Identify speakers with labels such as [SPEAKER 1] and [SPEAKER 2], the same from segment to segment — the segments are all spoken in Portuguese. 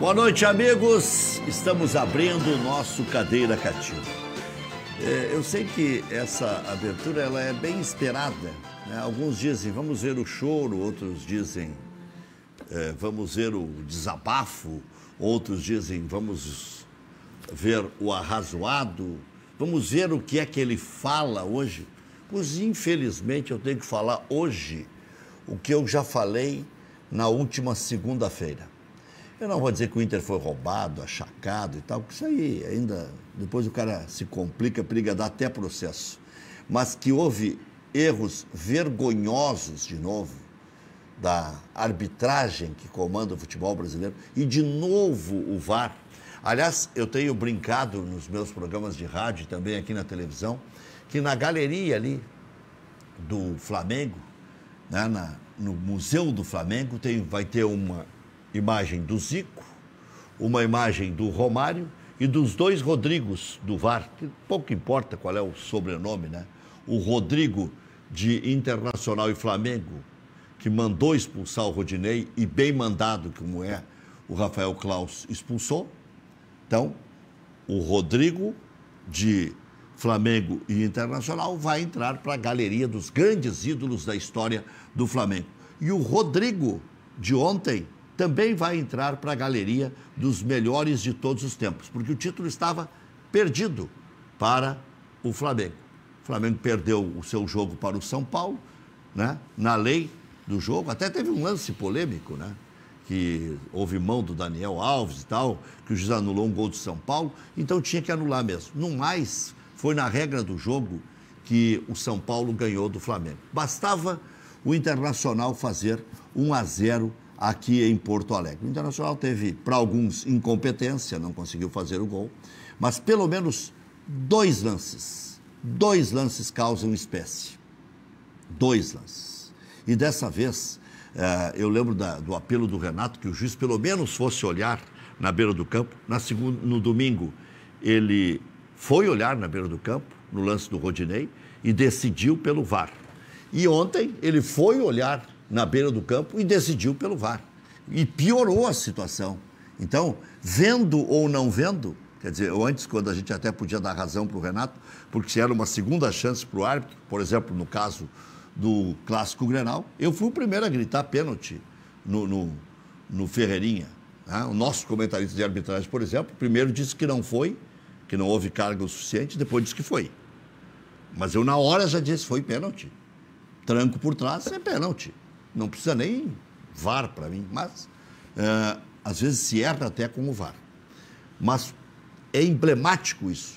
[SPEAKER 1] Boa noite, amigos. Estamos abrindo o nosso Cadeira Cativa. Eu sei que essa abertura ela é bem esperada, né? Alguns dizem, vamos ver o choro, outros dizem, vamos ver o desabafo, outros dizem, vamos ver o arrazoado, vamos ver o que é que ele fala hoje. Pois, infelizmente, eu tenho que falar hoje o que eu já falei na última segunda-feira. Eu não vou dizer que o Inter foi roubado, achacado e tal, porque isso aí ainda, depois o cara se complica, periga, dá até processo. Mas que houve erros vergonhosos, de novo, da arbitragem que comanda o futebol brasileiro e, de novo, o VAR. Aliás, eu tenho brincado nos meus programas de rádio e também aqui na televisão, que na galeria ali do Flamengo, né, no Museu do Flamengo, vai ter uma imagem do Zico, uma imagem do Romário e dos dois Rodrigos do VAR, que pouco importa qual é o sobrenome, né? O Rodrigo de Internacional e Flamengo, que mandou expulsar o Rodinei e bem mandado, como é o Rafael Claus, expulsou. Então, o Rodrigo de Flamengo e Internacional vai entrar para a galeria dos grandes ídolos da história do Flamengo. E o Rodrigo de ontem também vai entrar para a galeria dos melhores de todos os tempos, porque o título estava perdido para o Flamengo. O Flamengo perdeu o seu jogo para o São Paulo, né? Na lei do jogo, até teve um lance polêmico, né? Que houve mão do Daniel Alves e tal, que o juiz anulou um gol do São Paulo, então tinha que anular mesmo. No mais, foi na regra do jogo que o São Paulo ganhou do Flamengo. Bastava o Internacional fazer 1-0 aqui em Porto Alegre. O Internacional teve, para alguns, incompetência, não conseguiu fazer o gol, mas pelo menos dois lances causam espécie. Dois lances. E dessa vez, eu lembro do apelo do Renato, que o juiz pelo menos fosse olhar na beira do campo. No domingo, ele foi olhar na beira do campo, no lance do Rodinei, e decidiu pelo VAR. E ontem, ele foi olhar na beira do campo e decidiu pelo VAR. E piorou a situação. Então, vendo ou não vendo, quer dizer, antes, quando a gente até podia dar razão para o Renato, porque se era uma segunda chance para o árbitro, por exemplo, no caso do Clássico Grenal, eu fui o primeiro a gritar pênalti no Ferreirinha. Né? O nosso comentarista de arbitragem, por exemplo, primeiro disse que não foi, que não houve carga o suficiente, depois disse que foi. Mas eu, na hora, já disse, foi pênalti. Tranco por trás é pênalti. Não precisa nem VAR para mim, mas às vezes se erra até com o VAR. Mas é emblemático isso.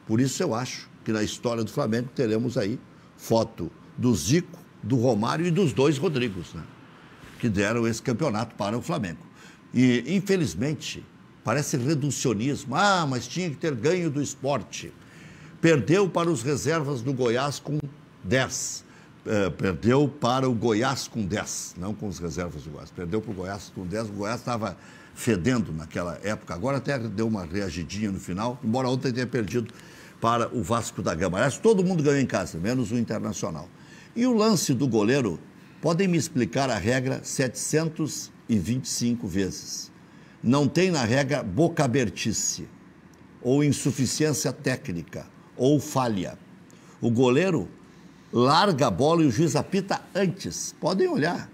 [SPEAKER 1] Por isso eu acho que na história do Flamengo teremos aí foto do Zico, do Romário e dos dois Rodrigos, né, que deram esse campeonato para o Flamengo. E, infelizmente, parece reducionismo. Ah, mas tinha que ter ganho do Sport. Perdeu para os reservas do Goiás com 10. Perdeu para o Goiás com 10, não com os reservas do Goiás. Perdeu para o Goiás com 10, o Goiás estava fedendo naquela época. Agora até deu uma reagidinha no final, embora ontem tenha perdido para o Vasco da Gama. Aliás, todo mundo ganhou em casa, menos o Internacional. E o lance do goleiro, podem me explicar a regra 725 vezes. Não tem na regra bocabertice, ou insuficiência técnica, ou falha. O goleiro larga a bola e o juiz apita antes. Podem olhar.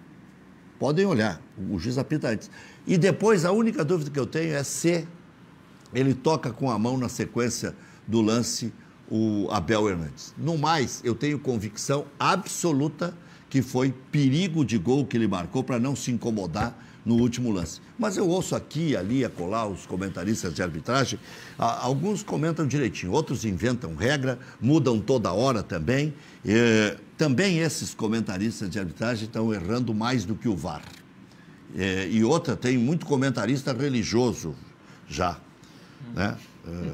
[SPEAKER 1] O juiz apita antes. E depois, a única dúvida que eu tenho é se ele toca com a mão na sequência do lance o Abel Hernandes. No mais, eu tenho convicção absoluta que foi perigo de gol que ele marcou para não se incomodar no último lance. Mas eu ouço aqui e ali, acolá, os comentaristas de arbitragem, alguns comentam direitinho, outros inventam regra, mudam toda hora também. Também esses comentaristas de arbitragem estão errando mais do que o VAR. E outra, tem muito comentarista religioso já, né?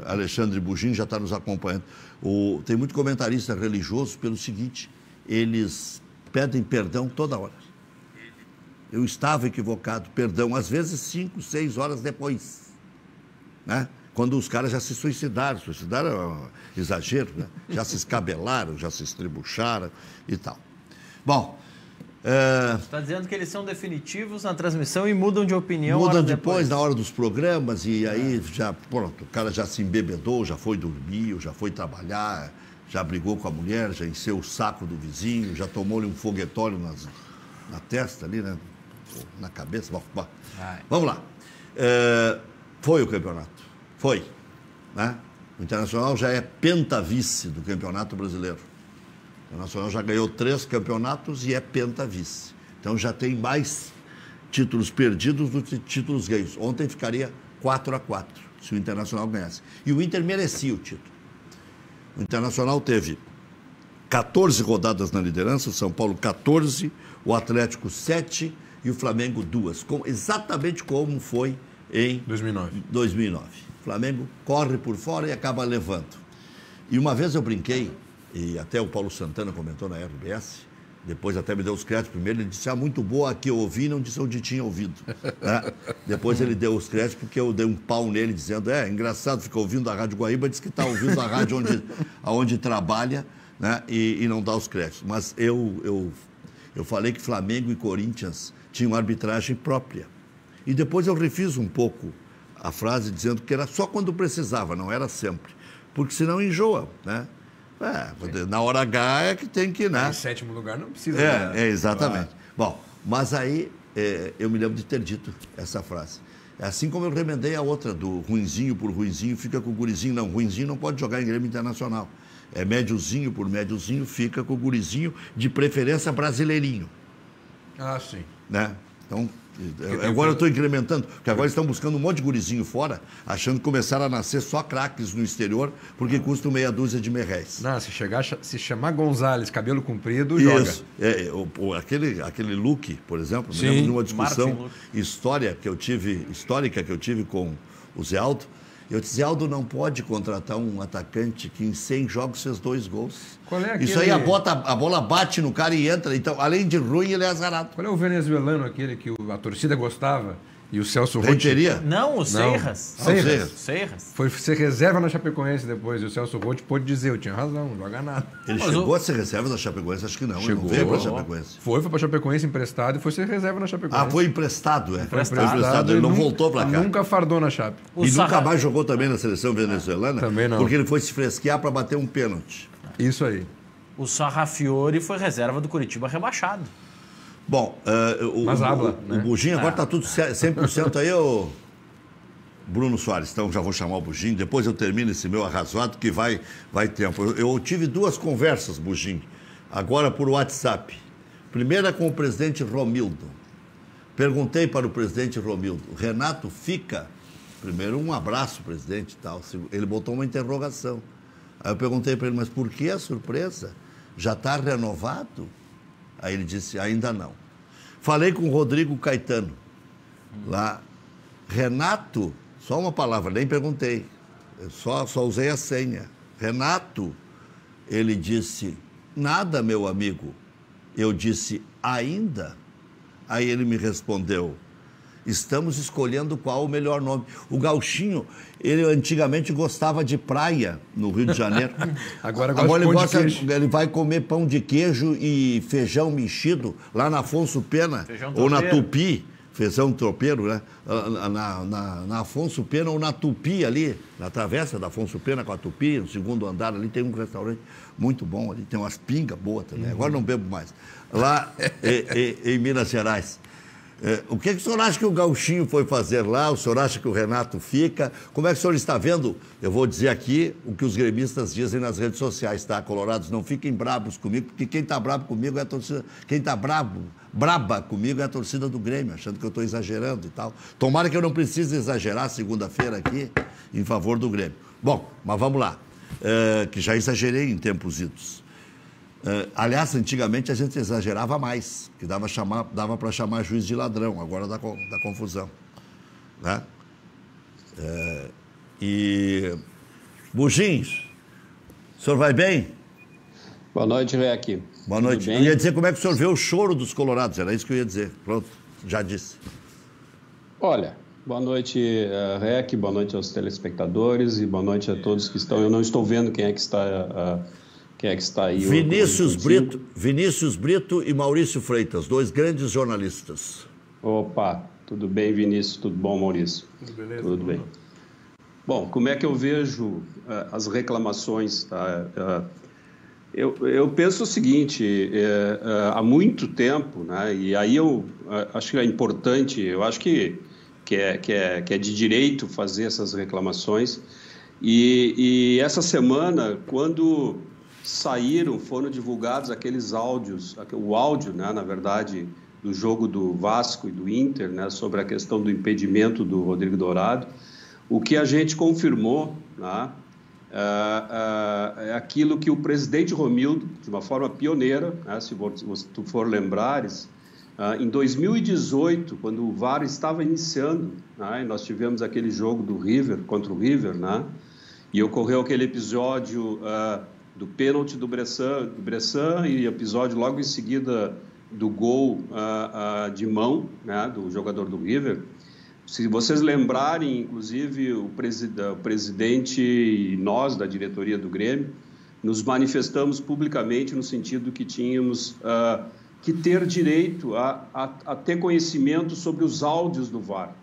[SPEAKER 1] Alexandre Bugin já está nos acompanhando. Tem muito comentarista religioso pelo seguinte, eles pedem perdão toda hora. Eu estava equivocado, perdão, às vezes 5, 6 horas depois, né? Quando os caras já se suicidaram é um exagero, né? Já se escabelaram, já se estribucharam e tal. Bom,
[SPEAKER 2] Está dizendo que eles são definitivos na transmissão e mudam de opinião.
[SPEAKER 1] Mudam depois, na hora dos programas, e aí já, pronto, o cara já se embebedou, já foi dormir, já foi trabalhar, já brigou com a mulher, já encheu o saco do vizinho, já tomou-lhe um foguetório na testa ali, né? Na cabeça. Vamos lá. Foi o campeonato. Foi. Né? O Internacional já é pentavice do Campeonato Brasileiro. O Internacional já ganhou 3 campeonatos e é pentavice. Então já tem mais títulos perdidos do que títulos ganhos. Ontem ficaria 4-4 se o Internacional ganhasse. E o Inter merecia o título. O Internacional teve 14 rodadas na liderança, o São Paulo 14, o Atlético 7 e o Flamengo 2. Exatamente como foi em 2009. O Flamengo corre por fora e acaba levando. E uma vez eu brinquei, e até o Paulo Santana comentou na RBS, depois até me deu os créditos. Primeiro ele disse, muito boa, aqui eu ouvi, não disse onde tinha ouvido. Né? Depois ele deu os créditos porque eu dei um pau nele dizendo, engraçado, fica ouvindo a Rádio Guaíba, diz que está ouvindo a rádio onde trabalha, né? e não dá os créditos. Mas eu falei que Flamengo e Corinthians tinham arbitragem própria. E depois eu refiz um pouco a frase dizendo que era só quando precisava, não era sempre. Porque senão enjoa, né? Na hora H é que tem que, né?
[SPEAKER 3] Em 7º lugar não precisa.
[SPEAKER 1] Exatamente. Claro. Bom, mas aí eu me lembro de ter dito essa frase. Assim como eu remendei a outra do ruinzinho por ruinzinho, fica com o gurizinho. Não, ruinzinho não pode jogar em Grêmio Internacional. Médiozinho por médiozinho, fica com o gurizinho, de preferência brasileirinho.
[SPEAKER 3] Ah, sim.
[SPEAKER 1] Né? Então, agora eu estou incrementando, porque agora estão buscando um monte de gurizinho fora, achando que começaram a nascer só craques no exterior, porque custam meia dúzia de merréis.
[SPEAKER 3] Não, se chamar Gonzalez, cabelo comprido, joga.
[SPEAKER 1] Isso. Aquele Luque, por exemplo, me lembro de uma discussão histórica que eu tive com o Zé Aldo. Eu disse, Zé Aldo não pode contratar um atacante que em 100 jogos fez 2 gols.
[SPEAKER 3] Qual é aquele...
[SPEAKER 1] Isso aí a bola bate no cara e entra. Então, além de ruim, ele é azarado.
[SPEAKER 3] Qual é o venezuelano aquele que a torcida gostava? E o Celso
[SPEAKER 1] Roth...
[SPEAKER 2] Não, o Seiras.
[SPEAKER 3] Seiras. Foi ser reserva na Chapecoense depois. E o Celso Roth pôde dizer, eu tinha razão, não joga nada.
[SPEAKER 1] Ele chegou a ser reserva da Chapecoense? Acho que não. Chegou. Ele não veio para a Chapecoense.
[SPEAKER 3] Foi para a Chapecoense emprestado e foi ser reserva na Chapecoense.
[SPEAKER 1] Foi emprestado,
[SPEAKER 3] Foi emprestado.
[SPEAKER 1] Ele não voltou para cá.
[SPEAKER 3] Nunca fardou na Chape.
[SPEAKER 1] Nunca mais jogou também na seleção venezuelana?
[SPEAKER 3] Também não.
[SPEAKER 1] Porque ele foi se fresquear para bater um pênalti.
[SPEAKER 3] Isso aí.
[SPEAKER 2] O Sarrafiori foi reserva do Curitiba rebaixado.
[SPEAKER 1] Bom, o Buginho agora está tudo 100% aí, ô Bruno Soares. Então já vou chamar o Buginho, depois eu termino esse meu arrazoado que vai tempo. Eu tive 2 conversas, Buginho, agora por WhatsApp. Primeira com o presidente Romildo. Perguntei para o presidente Romildo, Renato fica? Primeiro um abraço, presidente, e tal. Ele botou uma interrogação. Aí eu perguntei para ele, mas por que a surpresa? Já está renovado? Aí ele disse, ainda não. Falei com o Rodrigo Caetano, lá. Renato, só uma palavra, nem perguntei. Eu só usei a senha. Renato, ele disse, nada, meu amigo. Eu disse, ainda? Aí ele me respondeu, estamos escolhendo qual o melhor nome. O Gauchinho, ele antigamente gostava de praia no Rio de Janeiro.
[SPEAKER 3] Agora ele
[SPEAKER 1] vai comer pão de queijo e feijão mexido lá na Afonso Pena ou na Tupi. Feijão tropeiro, né? Na Afonso Pena ou na Tupi ali, na travessa da Afonso Pena com a Tupi, no 2º andar ali tem um restaurante muito bom ali, tem umas pingas boas também. Agora não bebo mais. Lá em Minas Gerais. O que o senhor acha que o Gauchinho foi fazer lá? O senhor acha que o Renato fica? Como é que o senhor está vendo? Eu vou dizer aqui o que os gremistas dizem nas redes sociais, tá? Colorados, não fiquem bravos comigo, porque quem está bravo comigo é a torcida. Quem está braba comigo é a torcida do Grêmio, achando que eu estou exagerando e tal. Tomara que eu não precise exagerar segunda-feira aqui em favor do Grêmio. Bom, mas vamos lá. Que já exagerei em tempos idos. Aliás, antigamente a gente exagerava mais, que dava para chamar juiz de ladrão, agora dá confusão. Né? Buginhos, o senhor vai bem?
[SPEAKER 4] Boa noite, Rec.
[SPEAKER 1] Boa noite. Eu ia dizer como é que o senhor vê o choro dos colorados, era isso que eu ia dizer. Pronto, já disse.
[SPEAKER 4] Olha, boa noite, Rec, boa noite aos telespectadores e boa noite a todos que estão. Eu não estou vendo quem é que está Quem é que está aí?
[SPEAKER 1] Vinícius Brito e Maurício Freitas, 2 grandes jornalistas.
[SPEAKER 4] Opa, tudo bem, Vinícius? Tudo bom, Maurício?
[SPEAKER 3] Tudo beleza?
[SPEAKER 4] Tudo bem. Bom, como é que eu vejo as reclamações? Tá? Eu penso o seguinte, há muito tempo, né, e aí eu acho que é importante, eu acho que é de direito fazer essas reclamações, e essa semana, quando foram divulgados aqueles áudios, o áudio, né, na verdade, do jogo do Vasco e do Inter, né, sobre a questão do impedimento do Rodrigo Dourado, o que a gente confirmou, né, é aquilo que o presidente Romildo, de uma forma pioneira, né, se tu for lembrares, em 2018, quando o VAR estava iniciando, né, nós tivemos aquele jogo do River, contra o River, né, e ocorreu aquele episódio do pênalti do Bressan e episódio logo em seguida do gol de mão, né, do jogador do River. Se vocês lembrarem, inclusive, o presidente e nós, da diretoria do Grêmio, nos manifestamos publicamente no sentido que tínhamos que ter direito a ter conhecimento sobre os áudios do VAR,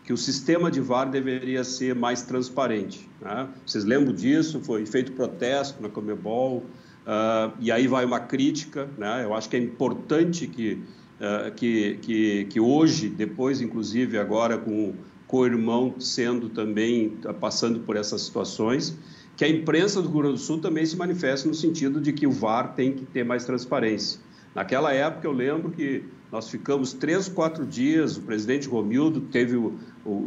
[SPEAKER 4] que o sistema de VAR deveria ser mais transparente, né? Vocês lembram disso? Foi feito protesto na Conmebol, e aí vai uma crítica, né? Eu acho que é importante que hoje, depois, inclusive, agora com o irmão sendo também, passando por essas situações, que a imprensa do Rio Grande do Sul também se manifesta no sentido de que o VAR tem que ter mais transparência. Naquela época, eu lembro que nós ficamos 3 ou 4 dias, o presidente Romildo teve o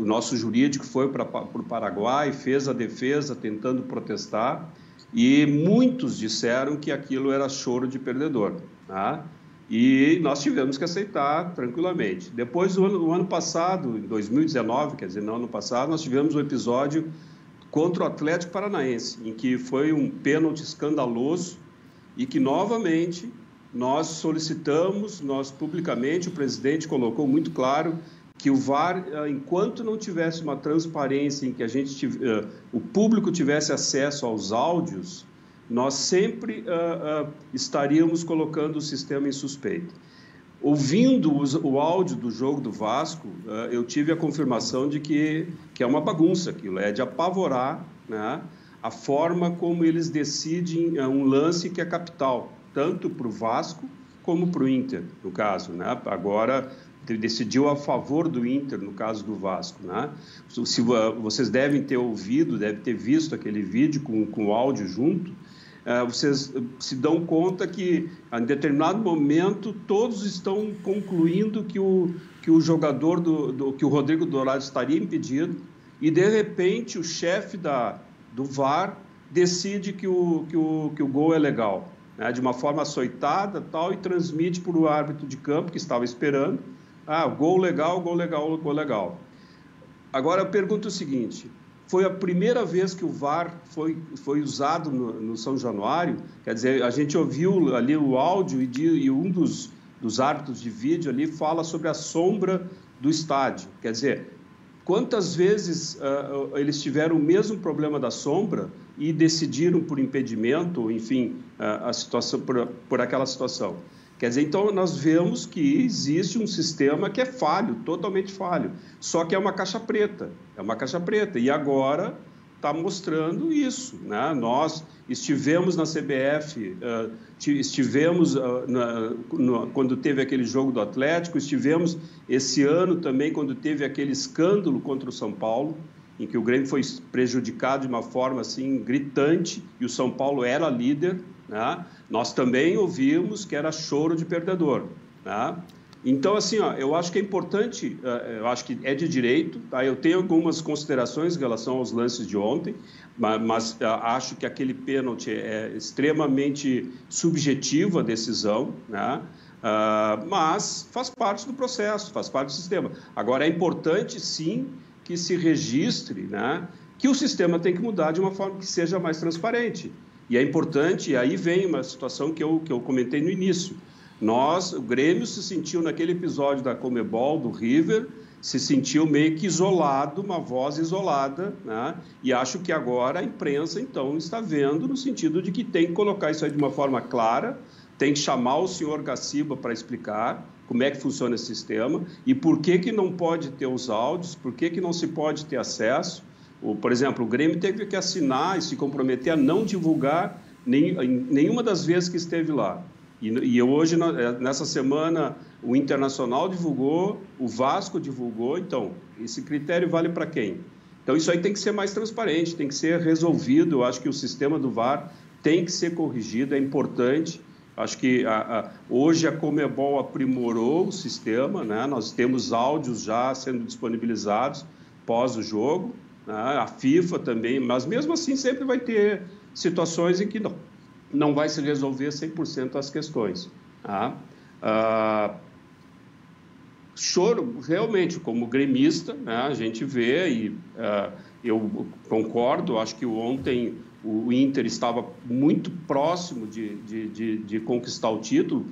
[SPEAKER 4] nosso jurídico, foi para o Paraguai, fez a defesa tentando protestar, e muitos disseram que aquilo era choro de perdedor, tá? E nós tivemos que aceitar tranquilamente. Depois, no ano passado, em 2019, quer dizer, no ano passado, nós tivemos um episódio contra o Atlético Paranaense, em que foi um pênalti escandaloso e que, novamente, nós solicitamos, publicamente, o presidente colocou muito claro que o VAR, enquanto não tivesse uma transparência em que o público tivesse acesso aos áudios, nós sempre estaríamos colocando o sistema em suspeita. Ouvindo o áudio do jogo do Vasco, eu tive a confirmação de que é uma bagunça aquilo, é de apavorar, né, a forma como eles decidem um lance que é capital, tanto para o Vasco como para o Inter, no caso, né? Agora decidiu a favor do Inter, no caso do Vasco, né? Se vocês devem ter ouvido, devem ter visto aquele vídeo com o áudio junto, vocês se dão conta que, em determinado momento, todos estão concluindo que o jogador, que o Rodrigo Dourado estaria impedido, e, de repente, o chefe do VAR decide que o gol é legal, né, de uma forma açoitada, tal, e transmite para o árbitro de campo, que estava esperando, gol legal, gol legal, gol legal. Agora, eu pergunto o seguinte: foi a primeira vez que o VAR foi usado no São Januário? Quer dizer, a gente ouviu ali o áudio e um dos árbitros de vídeo ali fala sobre a sombra do estádio. Quer dizer, quantas vezes eles tiveram o mesmo problema da sombra e decidiram por impedimento, enfim, a situação, por aquela situação? Quer dizer, então nós vemos que existe um sistema que é falho, totalmente falho, só que é uma caixa preta, e agora está mostrando isso, né? Nós estivemos na CBF, quando teve aquele jogo do Atlético, estivemos esse ano também quando teve aquele escândalo contra o São Paulo, em que o Grêmio foi prejudicado de uma forma assim gritante e o São Paulo era líder, né? Nós também ouvimos que era choro de perdedor, né? Então, assim, eu acho que é importante, eu acho que é de direito, tá? Eu tenho algumas considerações em relação aos lances de ontem, mas acho que aquele pênalti é extremamente subjetivo, a decisão, né? Mas faz parte do processo, faz parte do sistema. Agora, é importante, sim, que se registre, né, que o sistema tem que mudar de uma forma que seja mais transparente. E é importante, e aí vem uma situação que eu comentei no início. O Grêmio se sentiu, naquele episódio da Conmebol, do River, se sentiu meio que isolado, uma voz isolada, né? E acho que agora a imprensa, então, está vendo no sentido de que tem que colocar isso aí de uma forma clara, tem que chamar o senhor Gaciba para explicar como é que funciona esse sistema e por que não pode ter os áudios, por que não se pode ter acesso. Por exemplo, o Grêmio teve que assinar e se comprometer a não divulgar nenhuma das vezes que esteve lá. E hoje, nessa semana, o Internacional divulgou, o Vasco divulgou, então, esse critério vale para quem? Então, isso aí tem que ser mais transparente, tem que ser resolvido. Eu acho que o sistema do VAR tem que ser corrigido, é importante. Acho que hoje a Conmebol aprimorou o sistema, né? Nós temos áudios já sendo disponibilizados pós o jogo, né? A FIFA também, mas mesmo assim sempre vai ter situações em que não vai se resolver 100% as questões. Tá? Choro, realmente, como gremista, né? A gente vê e eu concordo, acho que ontem o Inter estava muito próximo de conquistar o título,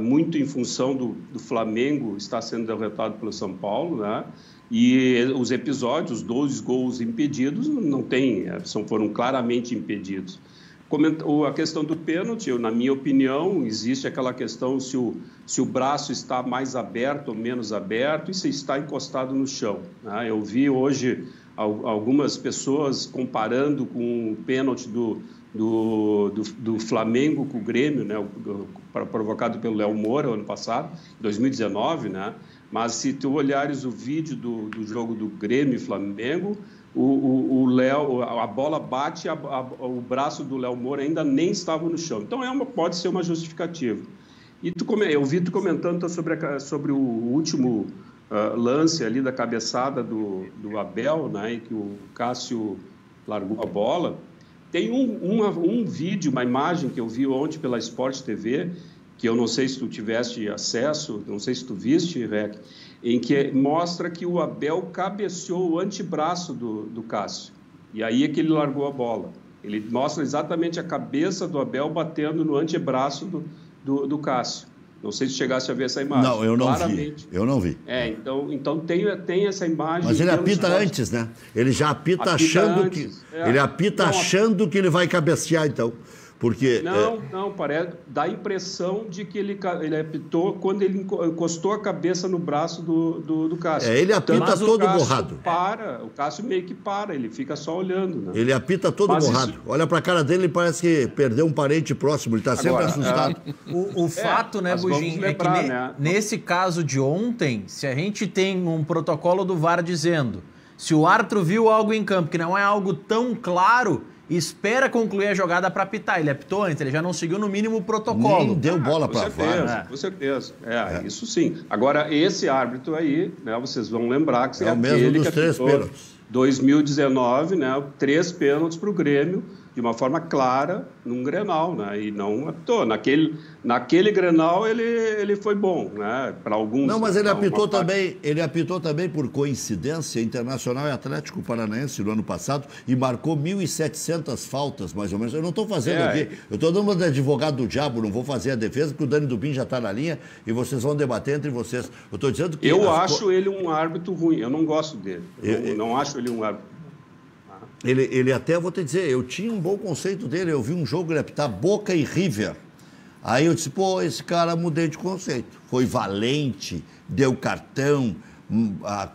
[SPEAKER 4] muito em função do Flamengo estar sendo derrotado pelo São Paulo, né? E os episódios, os 2 gols impedidos, foram claramente impedidos. A questão do pênalti, na minha opinião, existe aquela questão se o braço está mais aberto ou menos aberto e se está encostado no chão, né? Eu vi hoje algumas pessoas comparando com o pênalti do Flamengo com o Grêmio, né, provocado pelo Léo Moura ano passado, 2019, né? Mas se tu olhares o vídeo do jogo do Grêmio e Flamengo, o Léo, a bola bate, o braço do Léo Moura ainda nem estava no chão. Então pode ser uma justificativa. E eu vi tu comentando sobre o último lance ali da cabeçada do Abel, né, em que o Cássio largou a bola. Tem um vídeo, uma imagem que eu vi ontem pela Sport TV, que eu não sei se tu tiveste acesso, não sei se tu viste, Rec, em que mostra que o Abel cabeceou o antebraço do Cássio. E aí é que ele largou a bola. Ele mostra exatamente a cabeça do Abel batendo no antebraço do Cássio. Não sei se chegasse a ver essa imagem.
[SPEAKER 1] Não, eu não vi. Eu não vi.
[SPEAKER 4] Então tem essa imagem.
[SPEAKER 1] Mas ele apita antes, né? Ele já apita achando antes, que... Ele apita achando que ele vai cabecear, então. Porque... Não, parece... Dá a impressão de que ele apitou quando ele encostou a cabeça no braço do Cássio. Ele apita todo borrado.
[SPEAKER 4] O Cássio meio que para, ele fica só olhando, né?
[SPEAKER 1] Ele apita todo borrado. Olha pra cara dele, ele parece que perdeu um parente próximo, ele tá sempre assustado.
[SPEAKER 2] O fato, né, Bugin, é que nesse caso de ontem, se a gente tem um protocolo do VAR dizendo, se o árbitro viu algo em campo que não é algo tão claro, espera concluir a jogada para apitar. Ele apitou antes, ele já não seguiu no mínimo o protocolo.
[SPEAKER 1] Nem deu bola para fora.
[SPEAKER 4] Com certeza. Isso sim. Agora, esse árbitro aí, né, vocês vão lembrar que
[SPEAKER 1] é o mesmo dos 3 pênaltis.
[SPEAKER 4] 2019, né, 3 pênaltis para o Grêmio, de uma forma clara, num Grenal, né, e não apitou. Naquele Grenal ele foi bom, né, para alguns...
[SPEAKER 1] Não, mas ele apitou também por coincidência, Internacional e Atlético Paranaense no ano passado, e marcou 1.700 faltas, mais ou menos. Eu não estou fazendo aqui, eu estou dando uma de advogado do diabo, não vou fazer a defesa, porque o Dani Dubin já está na linha, e vocês vão debater entre vocês. Eu estou dizendo que...
[SPEAKER 4] Eu acho ele um árbitro ruim, eu não gosto dele. Eu não acho ele um árbitro.
[SPEAKER 1] Ele até, vou te dizer, eu tinha um bom conceito dele, eu vi um jogo ele apitar Boca e River. Aí eu disse, esse cara mudei de conceito. Foi valente, deu cartão,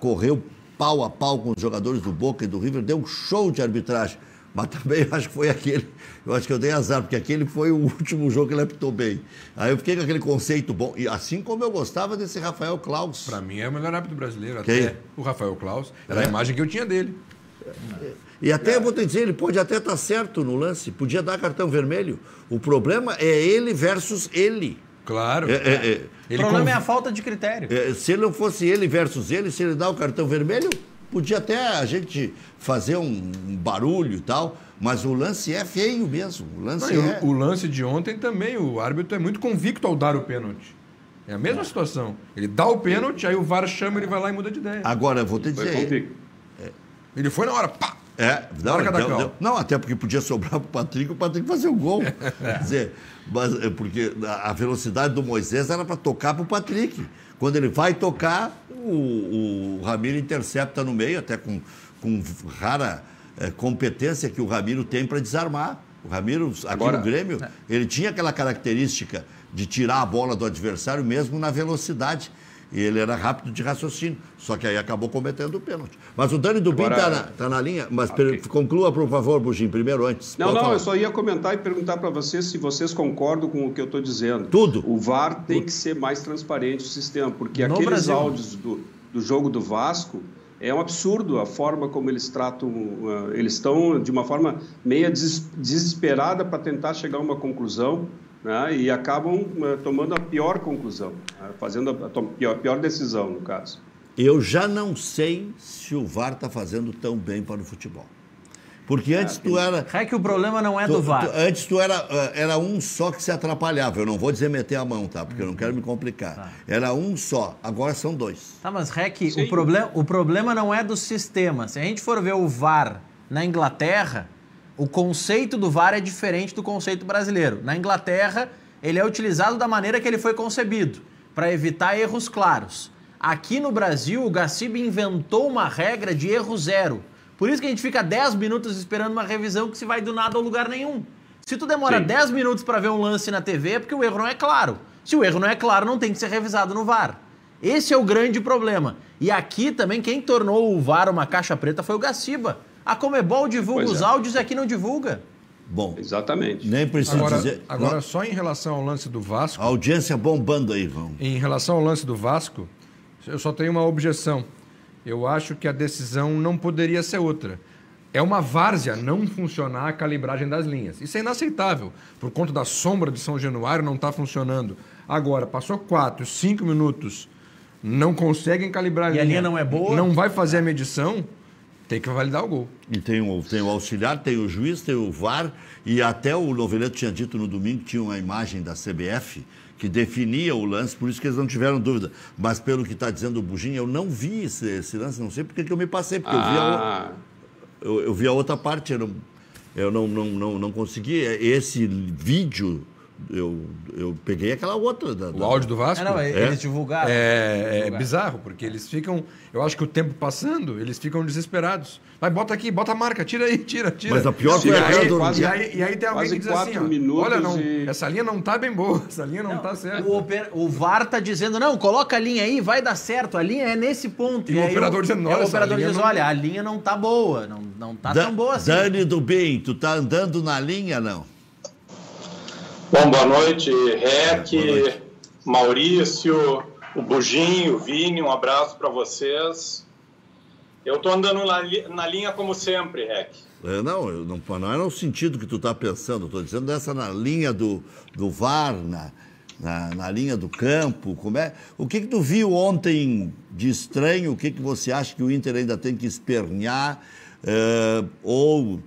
[SPEAKER 1] correu pau a pau com os jogadores do Boca e do River, deu um show de arbitragem. Mas também eu acho que foi eu acho que eu dei azar, porque aquele foi o último jogo que ele apitou bem. Aí eu fiquei com aquele conceito bom, e assim como eu gostava desse Rafael Claus.
[SPEAKER 3] Para mim é o melhor árbitro brasileiro, até o Rafael Claus, era a imagem que eu tinha dele.
[SPEAKER 1] E até, eu vou te dizer, ele pode até estar certo no lance, podia dar cartão vermelho. O problema é ele versus ele.
[SPEAKER 3] Claro.
[SPEAKER 2] O problema é a falta de critério.
[SPEAKER 1] Se não fosse ele versus ele, se ele dá o cartão vermelho, podia até a gente fazer um barulho e tal, mas o lance é feio mesmo.
[SPEAKER 3] O lance de ontem também, o árbitro é muito convicto ao dar o pênalti. É a mesma situação. Ele dá o pênalti, aí o VAR chama, ele vai lá e muda de ideia.
[SPEAKER 1] Agora, eu vou te dizer...
[SPEAKER 3] Ele foi na hora, pá!
[SPEAKER 1] Não, até porque podia sobrar para o Patrick fazer o gol. Quer dizer, porque a velocidade do Moisés era para tocar para o Patrick. Quando ele vai tocar, o Ramiro intercepta no meio, até com rara competência que o Ramiro tem para desarmar. O Ramiro, aqui no Grêmio, ele tinha aquela característica de tirar a bola do adversário mesmo na velocidade. E ele era rápido de raciocínio, só que aí acabou cometendo o pênalti. Mas o Dani Dubin está na linha, mas conclua, por favor, Bugim, primeiro antes.
[SPEAKER 4] Não, eu só ia comentar e perguntar para vocês se vocês concordam com o que eu estou dizendo.
[SPEAKER 1] Tudo.
[SPEAKER 4] O VAR tem que ser mais transparente o sistema, porque aqueles áudios do jogo do Vasco, é um absurdo a forma como eles tratam, eles estão de uma forma meio desesperada para tentar chegar a uma conclusão, né, e acabam tomando a pior conclusão, fazendo a pior decisão, no caso.
[SPEAKER 1] Eu já não sei se o VAR está fazendo tão bem para o futebol. Porque antes tu era...
[SPEAKER 2] É que o problema não é do VAR.
[SPEAKER 1] Antes tu era um só que se atrapalhava. Eu não vou dizer meter a mão, tá? Porque eu não quero me complicar. Tá. Era um só, agora são dois.
[SPEAKER 2] Tá, mas Rec, o problema não é do sistema. Se a gente for ver o VAR na Inglaterra, o conceito do VAR é diferente do conceito brasileiro. Na Inglaterra, ele é utilizado da maneira que ele foi concebido, para evitar erros claros. Aqui no Brasil, o Gaciba inventou uma regra de erro zero. Por isso que a gente fica 10 minutos esperando uma revisão que se vai do nada ao lugar nenhum. Se tu demora 10 minutos para ver um lance na TV, é porque o erro não é claro. Se o erro não é claro, não tem que ser revisado no VAR. Esse é o grande problema. E aqui também, quem tornou o VAR uma caixa preta foi o Gaciba. A Conmebol divulga os áudios e aqui não divulga.
[SPEAKER 1] Bom,
[SPEAKER 4] exatamente.
[SPEAKER 1] Nem preciso dizer...
[SPEAKER 3] Agora, só em relação ao lance do Vasco...
[SPEAKER 1] A audiência bombando aí, vamos.
[SPEAKER 3] Em relação ao lance do Vasco, eu só tenho uma objeção. Eu acho que a decisão não poderia ser outra. É uma várzea não funcionar a calibragem das linhas. Isso é inaceitável. Por conta da sombra de São Januário, não está funcionando. Agora, passou 4, 5 minutos, não conseguem calibrar a linha.
[SPEAKER 2] E a linha não é boa?
[SPEAKER 3] Não vai fazer a medição, tem que validar o gol.
[SPEAKER 1] E tem o auxiliar, tem o juiz, tem o VAR, e até o Noveleto tinha dito no domingo que tinha uma imagem da CBF que definia o lance, por isso que eles não tiveram dúvida. Mas pelo que está dizendo o Bugim, eu não vi esse lance, não sei porque que eu me passei, porque eu vi a outra parte, eu não consegui. Esse vídeo, eu peguei aquela outra.
[SPEAKER 3] O áudio do Vasco?
[SPEAKER 2] Eles divulgaram.
[SPEAKER 3] É bizarro, porque eles ficam... Eu acho que o tempo passando, eles ficam desesperados. Vai, bota aqui, bota a marca, tira aí, tira.
[SPEAKER 1] Mas a pior foi
[SPEAKER 3] e aí tem alguém que diz assim, olha, essa linha não tá bem boa, essa linha não tá certa.
[SPEAKER 2] O VAR tá dizendo, não, coloca a linha aí, vai dar certo, a linha é nesse ponto.
[SPEAKER 3] E o operador dizendo, olha,
[SPEAKER 2] o operador diz, olha, a linha não tá boa, não tá tão boa assim.
[SPEAKER 1] Dani do bem, tu tá andando na linha, não?
[SPEAKER 5] Bom, boa noite, Rec, Maurício, o Bugim, o Vini, um abraço para vocês. Eu estou andando na linha como sempre, Rec.
[SPEAKER 1] Não é no sentido que tu está pensando, estou dizendo essa na linha do VAR, na linha do campo. O que tu viu ontem de estranho? O que você acha que o Inter ainda tem que espernear? Ou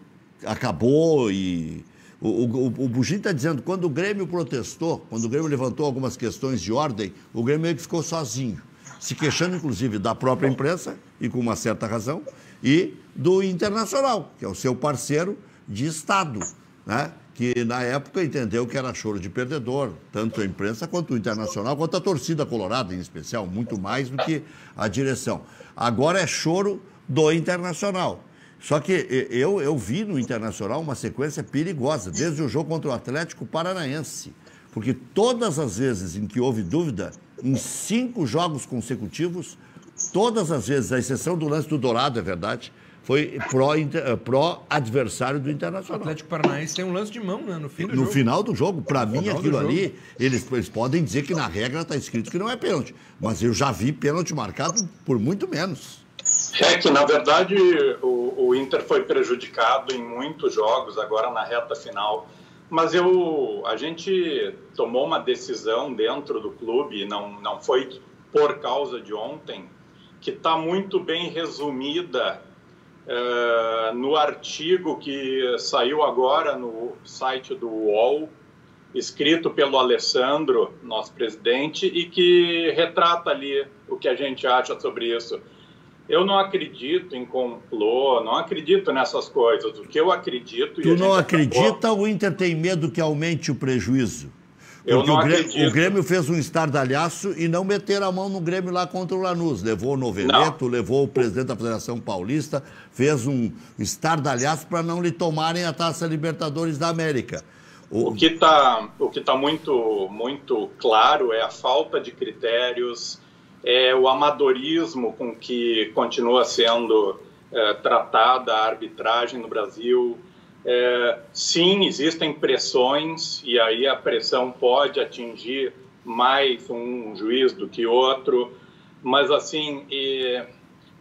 [SPEAKER 1] acabou e... O Bugim está dizendo, quando o Grêmio protestou, quando o Grêmio levantou algumas questões de ordem, o Grêmio meio que ficou sozinho, se queixando, inclusive, da própria imprensa, e com uma certa razão, e do Internacional, que é o seu parceiro de Estado, né? Que na época entendeu que era choro de perdedor, tanto a imprensa quanto o Internacional, quanto a torcida colorada, em especial, muito mais do que a direção. Agora é choro do Internacional. Só que eu vi no Internacional uma sequência perigosa, desde o jogo contra o Atlético Paranaense. Porque todas as vezes em que houve dúvida, em 5 jogos consecutivos, todas as vezes, à exceção do lance do Dourado, é verdade, foi pró-adversário do Internacional.
[SPEAKER 3] O Atlético Paranaense tem um lance de mão, né, no fim do jogo.
[SPEAKER 1] No final do jogo. Para mim, aquilo ali, eles eles podem dizer que na regra está escrito que não é pênalti. Mas eu já vi pênalti marcado por muito menos.
[SPEAKER 5] É que, na verdade, o Inter foi prejudicado em muitos jogos, agora na reta final. Mas a gente tomou uma decisão dentro do clube, não foi por causa de ontem, que está muito bem resumida no artigo que saiu agora no site do UOL, escrito pelo Alessandro, nosso presidente, e que retrata ali o que a gente acha sobre isso. Eu não acredito em complô, não acredito nessas coisas. O que eu acredito...
[SPEAKER 1] Tu não acredita ou o Inter tem medo que aumente o prejuízo? Porque o Grêmio fez um estardalhaço e não meteram a mão no Grêmio lá contra o Lanús. Levou o Noveleto, levou o presidente da Federação Paulista, fez um estardalhaço para não lhe tomarem a Taça Libertadores da América.
[SPEAKER 5] O que tá muito claro é a falta de critérios, é o amadorismo com que continua sendo tratada a arbitragem no Brasil. Sim, existem pressões, e aí a pressão pode atingir mais um juiz do que outro, mas assim,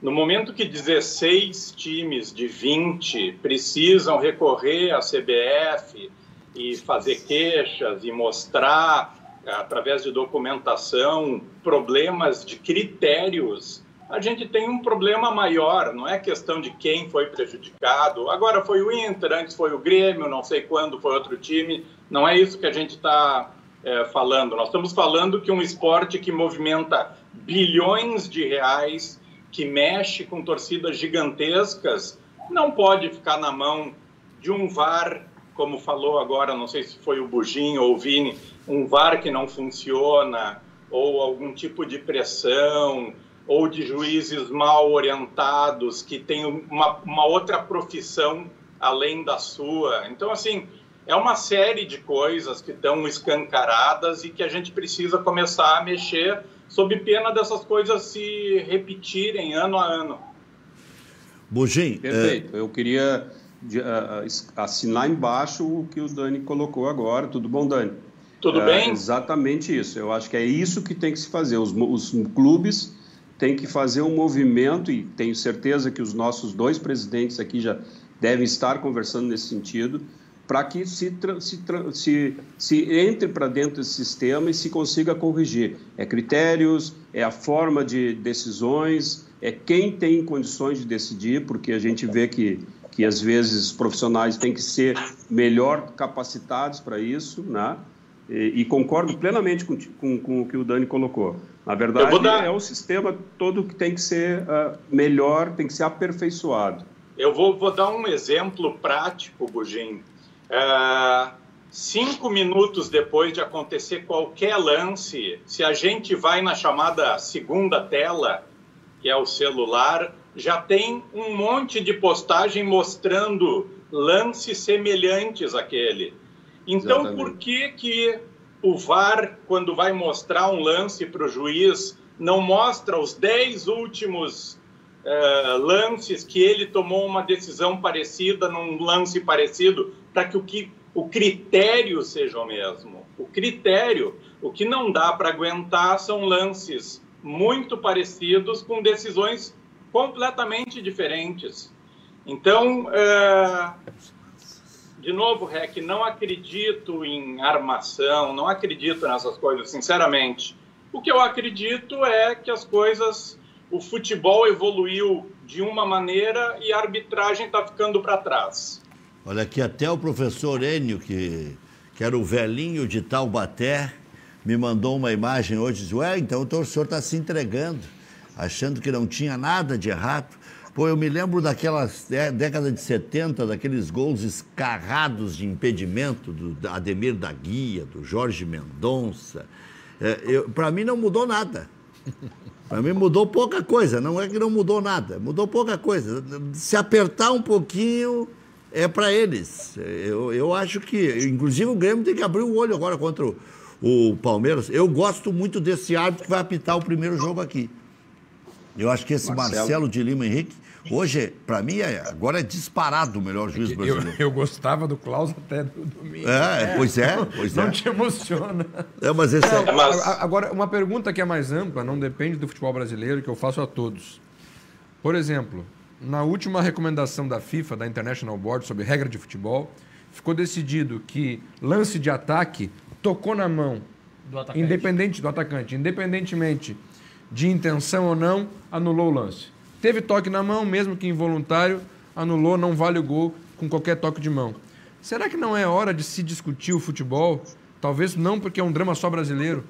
[SPEAKER 5] no momento que 16 times de 20 precisam recorrer à CBF e fazer queixas e mostrar, através de documentação, problemas de critérios, a gente tem um problema maior, não é questão de quem foi prejudicado. Agora foi o Inter, antes foi o Grêmio, não sei quando foi outro time. Não é isso que a gente está falando. Nós estamos falando que um esporte que movimenta bilhões de reais, que mexe com torcidas gigantescas, não pode ficar na mão de um VAR, como falou agora, não sei se foi o Bugin ou o Vini, um VAR que não funciona, ou algum tipo de pressão, ou de juízes mal orientados, que têm uma outra profissão além da sua. Então, assim, é uma série de coisas que estão escancaradas e que a gente precisa começar a mexer sob pena dessas coisas se repetirem ano a ano.
[SPEAKER 1] Bugin.
[SPEAKER 4] Perfeito. Eu queria assinar embaixo o que o Dani colocou agora. Tudo bom, Dani?
[SPEAKER 5] Tudo bem?
[SPEAKER 4] Exatamente isso. Eu acho que é isso que tem que se fazer. Os clubes têm que fazer um movimento, e tenho certeza que os nossos 2 presidentes aqui já devem estar conversando nesse sentido, para que se entre para dentro desse sistema e se consiga corrigir. É critérios, é a forma de decisões, é quem tem condições de decidir, porque a gente vê que às vezes os profissionais têm que ser melhor capacitados para isso, né? E concordo plenamente com o que o Dani colocou. Na verdade, é o sistema todo que tem que ser melhor, tem que ser aperfeiçoado.
[SPEAKER 5] Eu vou dar um exemplo prático, Bugin. 5 minutos depois de acontecer qualquer lance, se a gente vai na chamada segunda tela, que é o celular, já tem um monte de postagem mostrando lances semelhantes àquele. Então, exatamente. Por que o VAR, quando vai mostrar um lance para o juiz, não mostra os 10 últimos lances que ele tomou uma decisão parecida num lance parecido, para que o critério seja o mesmo? O critério, o que não dá para aguentar são lances muito parecidos com decisões completamente diferentes. Então, de novo, Rec, não acredito em armação, não acredito nessas coisas, sinceramente. O que eu acredito é que as coisas, o futebol evoluiu de uma maneira e a arbitragem está ficando para trás.
[SPEAKER 1] Olha aqui, até o professor Enio, que era o velhinho de Taubaté, me mandou uma imagem hoje, disse, então o senhor está se entregando, achando que não tinha nada de errado. Pô, eu me lembro daquelas década de 70, daqueles gols escarrados de impedimento do Ademir da Guia, do Jorge Mendonça. Para mim não mudou nada. Para mim mudou pouca coisa, não é que não mudou nada, mudou pouca coisa. Se apertar um pouquinho, é para eles. Eu acho que, inclusive, o Grêmio tem que abrir o olho agora contra o Palmeiras. Eu gosto muito desse árbitro que vai apitar o primeiro jogo aqui. Eu acho que esse Marcelo de Lima Henrique, hoje, para mim, agora é disparado o melhor juiz brasileiro.
[SPEAKER 3] Eu gostava do Klaus até do domingo.
[SPEAKER 1] Pois é.
[SPEAKER 3] Não te emociona.
[SPEAKER 1] Mas esse
[SPEAKER 3] Agora, uma pergunta que é mais ampla, não depende do futebol brasileiro, que eu faço a todos. Por exemplo, na última recomendação da FIFA, da International Board, sobre regra de futebol, ficou decidido que lance de ataque tocou na mão do atacante, independentemente de intenção ou não, anulou o lance. Teve toque na mão, mesmo que involuntário, anulou, não vale o gol com qualquer toque de mão. Será que não é hora de se discutir o futebol? Talvez não, porque é um drama só brasileiro.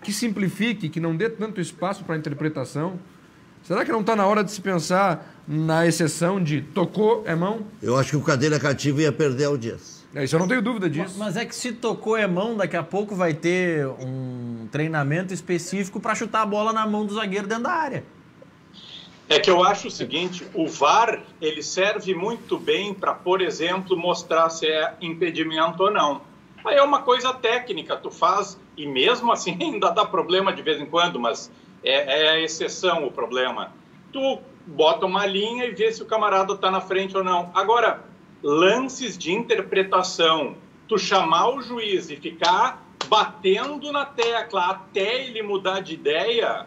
[SPEAKER 3] Que simplifique, que não dê tanto espaço para a interpretação. Será que não está na hora de se pensar na exceção de tocou, é mão?
[SPEAKER 1] Eu acho que o cadeira cativa ia perder a audiência.
[SPEAKER 3] Isso eu não tenho dúvida disso.
[SPEAKER 2] Mas é que se tocou é mão, daqui a pouco vai ter um treinamento específico para chutar a bola na mão do zagueiro dentro da área.
[SPEAKER 5] É que eu acho o seguinte, o VAR, ele serve muito bem para, por exemplo, mostrar se é impedimento ou não. Aí é uma coisa técnica, tu faz, e mesmo assim ainda dá problema de vez em quando, mas é a exceção o problema. Tu bota uma linha e vê se o camarada está na frente ou não. Agora, lances de interpretação, tu chamar o juiz e ficar batendo na tecla até ele mudar de ideia,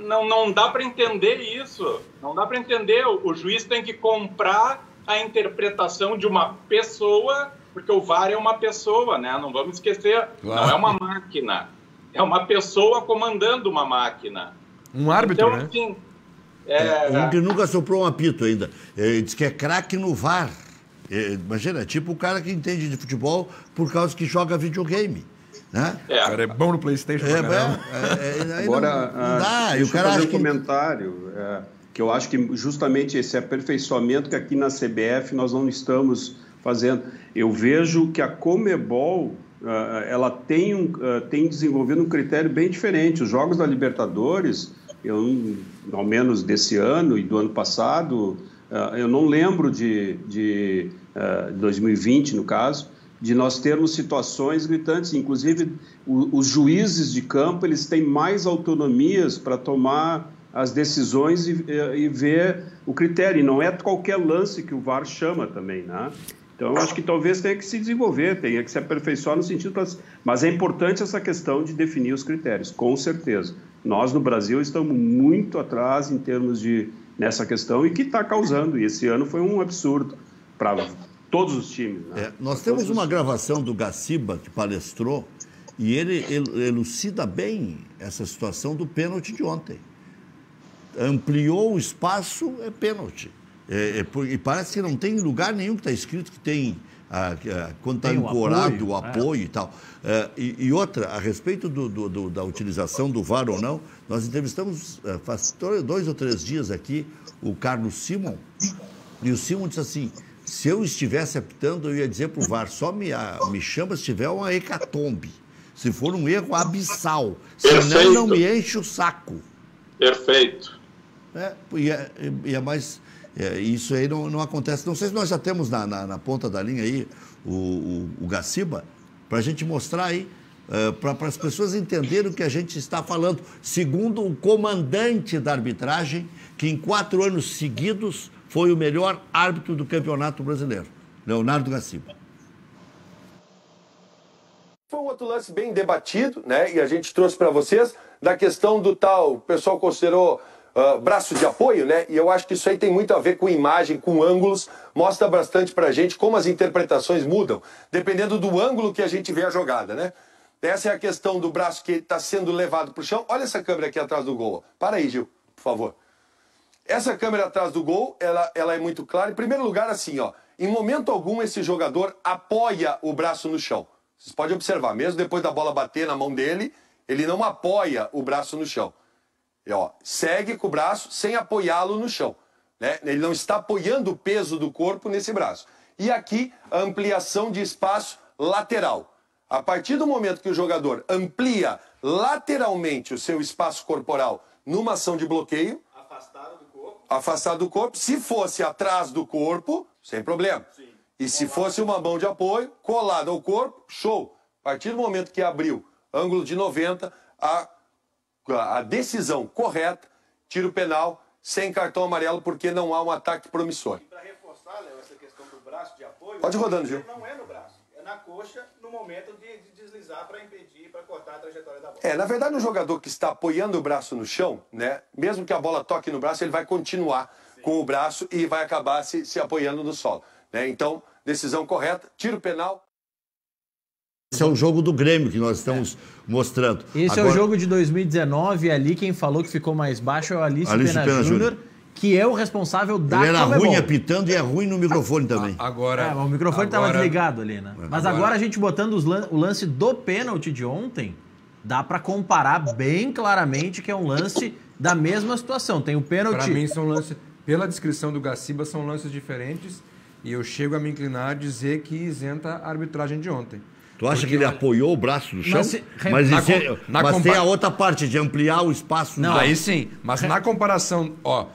[SPEAKER 5] não dá para entender isso. Não dá para entender. O juiz tem que comprar a interpretação de uma pessoa, porque o VAR é uma pessoa, né? Não vamos esquecer. Claro. Não é uma máquina. É uma pessoa comandando uma máquina.
[SPEAKER 3] Um árbitro,
[SPEAKER 5] então,
[SPEAKER 3] né?
[SPEAKER 5] Assim,
[SPEAKER 1] um que nunca soprou um apito ainda. Ele diz que é craque no VAR. Imagina, tipo o cara que entende de futebol por causa que joga videogame. Né?
[SPEAKER 3] O cara é bom no PlayStation.
[SPEAKER 4] Agora,
[SPEAKER 1] não dá.
[SPEAKER 4] E o cara fazer um comentário que eu acho que justamente esse aperfeiçoamento que aqui na CBF nós não estamos fazendo. Eu vejo que a Conmebol ela tem desenvolvido um critério bem diferente. Os jogos da Libertadores, ao menos desse ano e do ano passado, eu não lembro de 2020, no caso, de nós termos situações gritantes. Inclusive, os juízes de campo eles têm mais autonomias para tomar as decisões e ver o critério. E não é qualquer lance que o VAR chama também, né? Então, eu acho que talvez tenha que se desenvolver, tenha que se aperfeiçoar no sentido... Mas é importante essa questão de definir os critérios, com certeza. Nós, no Brasil, estamos muito atrás em termos nessa questão e que está causando. E esse ano foi um absurdo para todos os times. Né?
[SPEAKER 1] Nós temos uma gravação do Gaciba, que palestrou, e ele elucida bem essa situação do pênalti de ontem. Ampliou o espaço, é pênalti. E parece que não tem lugar nenhum que está escrito que tem, quando está ancorado o apoio e tal. E outra, a respeito da utilização do VAR ou não, nós entrevistamos faz 2 ou 3 dias aqui o Carlos Simon, e o Simon disse assim, se eu estivesse apitando, eu ia dizer para o VAR, só me chama se tiver uma hecatombe, se for um erro abissal, senão não me enche o saco.
[SPEAKER 5] Perfeito.
[SPEAKER 1] E é mais... isso aí não acontece. Não sei se nós já temos na ponta da linha aí o Gaciba, para a gente mostrar aí, para as pessoas entenderem o que a gente está falando. Segundo o comandante da arbitragem, que em 4 anos seguidos foi o melhor árbitro do Campeonato Brasileiro, Leonardo Gaciba.
[SPEAKER 6] Foi um outro lance bem debatido, né? E a gente trouxe para vocês da questão do tal, o pessoal considerou braço de apoio, né? E eu acho que isso aí tem muito a ver com imagem, com ângulos, mostra bastante pra gente como as interpretações mudam, dependendo do ângulo que a gente vê a jogada, né? Essa é a questão do braço que está sendo levado pro chão. Olha essa câmera aqui atrás do gol. Para aí, Gil, por favor. Essa câmera atrás do gol, ela é muito clara. Em primeiro lugar, assim, ó, em momento algum esse jogador apoia o braço no chão. Vocês podem observar, mesmo depois da bola bater na mão dele, ele não apoia o braço no chão. E, ó, segue com o braço sem apoiá-lo no chão, né? Ele não está apoiando o peso do corpo nesse braço. E aqui, a ampliação de espaço lateral. A partir do momento que o jogador amplia lateralmente o seu espaço corporal numa ação de bloqueio, afastado do corpo, se fosse atrás do corpo, sem problema. Sim. E se fosse uma mão de apoio, colado ao corpo, show. A partir do momento que abriu ângulo de 90, a decisão correta, tiro penal, sem cartão amarelo, porque não há um ataque promissor.
[SPEAKER 7] E para reforçar, Léo, essa questão do braço de apoio...
[SPEAKER 6] Pode ir rodando, Gil.
[SPEAKER 7] Não é no braço, é na coxa, no momento de deslizar para impedir, para cortar a trajetória da bola.
[SPEAKER 6] Na verdade, o jogador que está apoiando o braço no chão, né, mesmo que a bola toque no braço, ele vai continuar com o braço e vai acabar se apoiando no solo. Né? Então, decisão correta, tiro penal.
[SPEAKER 1] Esse é o jogo do Grêmio que nós estamos mostrando.
[SPEAKER 2] Esse agora... é o jogo de 2019, ali quem falou que ficou mais baixo é o Alício Pena Júnior, que é o responsável da
[SPEAKER 1] Ele era
[SPEAKER 2] Conmebol.
[SPEAKER 1] Ruim apitando e é ruim no microfone também.
[SPEAKER 2] O microfone estava desligado ali, né? Mas agora a gente botando o lance do pênalti de ontem, dá para comparar bem claramente que é um lance da mesma situação. Tem o pênalti...
[SPEAKER 3] Para mim são lances, pela descrição do Gaciba, são lances diferentes e eu chego a me inclinar a dizer que isenta a arbitragem de ontem.
[SPEAKER 1] Tu acha que ele apoiou o braço no chão? Mas tem a outra parte de ampliar o espaço.
[SPEAKER 3] Não, aí sim. Mas na comparação,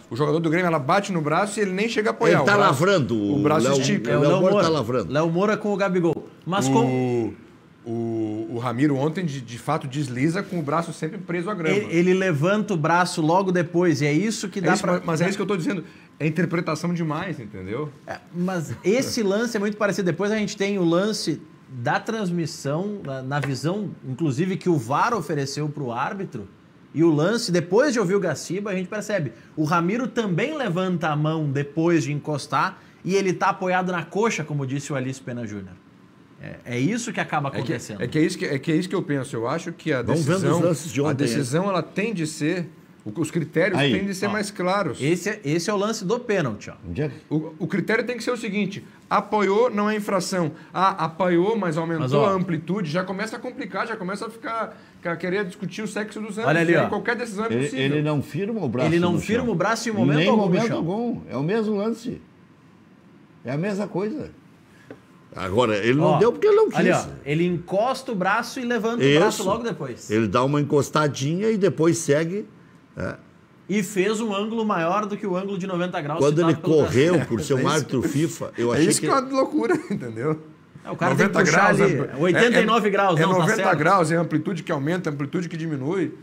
[SPEAKER 3] o jogador do Grêmio, ela bate no braço e ele nem chega a apoiar.
[SPEAKER 1] Ele tá lavrando.
[SPEAKER 3] O braço estica.
[SPEAKER 1] O Léo Moura tá lavrando.
[SPEAKER 2] Léo Moura com o Gabigol. Mas
[SPEAKER 3] o Ramiro ontem, de fato, desliza com o braço sempre preso à grama.
[SPEAKER 2] Ele levanta o braço logo depois e é isso que dá para...
[SPEAKER 3] Mas é isso que eu tô dizendo. É interpretação demais, entendeu?
[SPEAKER 2] Mas esse lance é muito parecido. Depois a gente tem o lance... da transmissão, na visão, inclusive, que o VAR ofereceu para o árbitro, e o lance, depois de ouvir o Gaciba, a gente percebe, o Ramiro também levanta a mão depois de encostar, e ele está apoiado na coxa, como disse o Alice Pena Júnior. É isso que acaba acontecendo.
[SPEAKER 3] É que é isso que eu penso. Eu acho que a decisão ela tem de ser... Os critérios têm de ser mais claros.
[SPEAKER 2] Esse é o lance do pênalti.
[SPEAKER 3] O critério tem que ser o seguinte: apoiou, não é infração. Apoiou, mas aumentou a amplitude, já começa a complicar, já começa a ficar querer discutir o sexo dos anos.
[SPEAKER 2] Olha ali,
[SPEAKER 3] qualquer decisão é possível.
[SPEAKER 1] Ele não firma o braço.
[SPEAKER 2] Ele não firma o braço em momento algum.
[SPEAKER 1] É o mesmo lance. É a mesma coisa. Agora, ele não deu porque ele não quis.
[SPEAKER 2] Ali, ele encosta o braço e levanta o braço logo depois.
[SPEAKER 1] Ele dá uma encostadinha e depois segue...
[SPEAKER 2] E fez um ângulo maior do que o ângulo de 90 graus.
[SPEAKER 1] Quando ele correu por ser um árbitro FIFA, eu achei
[SPEAKER 3] que é uma loucura, entendeu?
[SPEAKER 2] O cara tem que puxar ali 89 graus.
[SPEAKER 3] É 90 graus, é a amplitude que aumenta, a amplitude que diminui.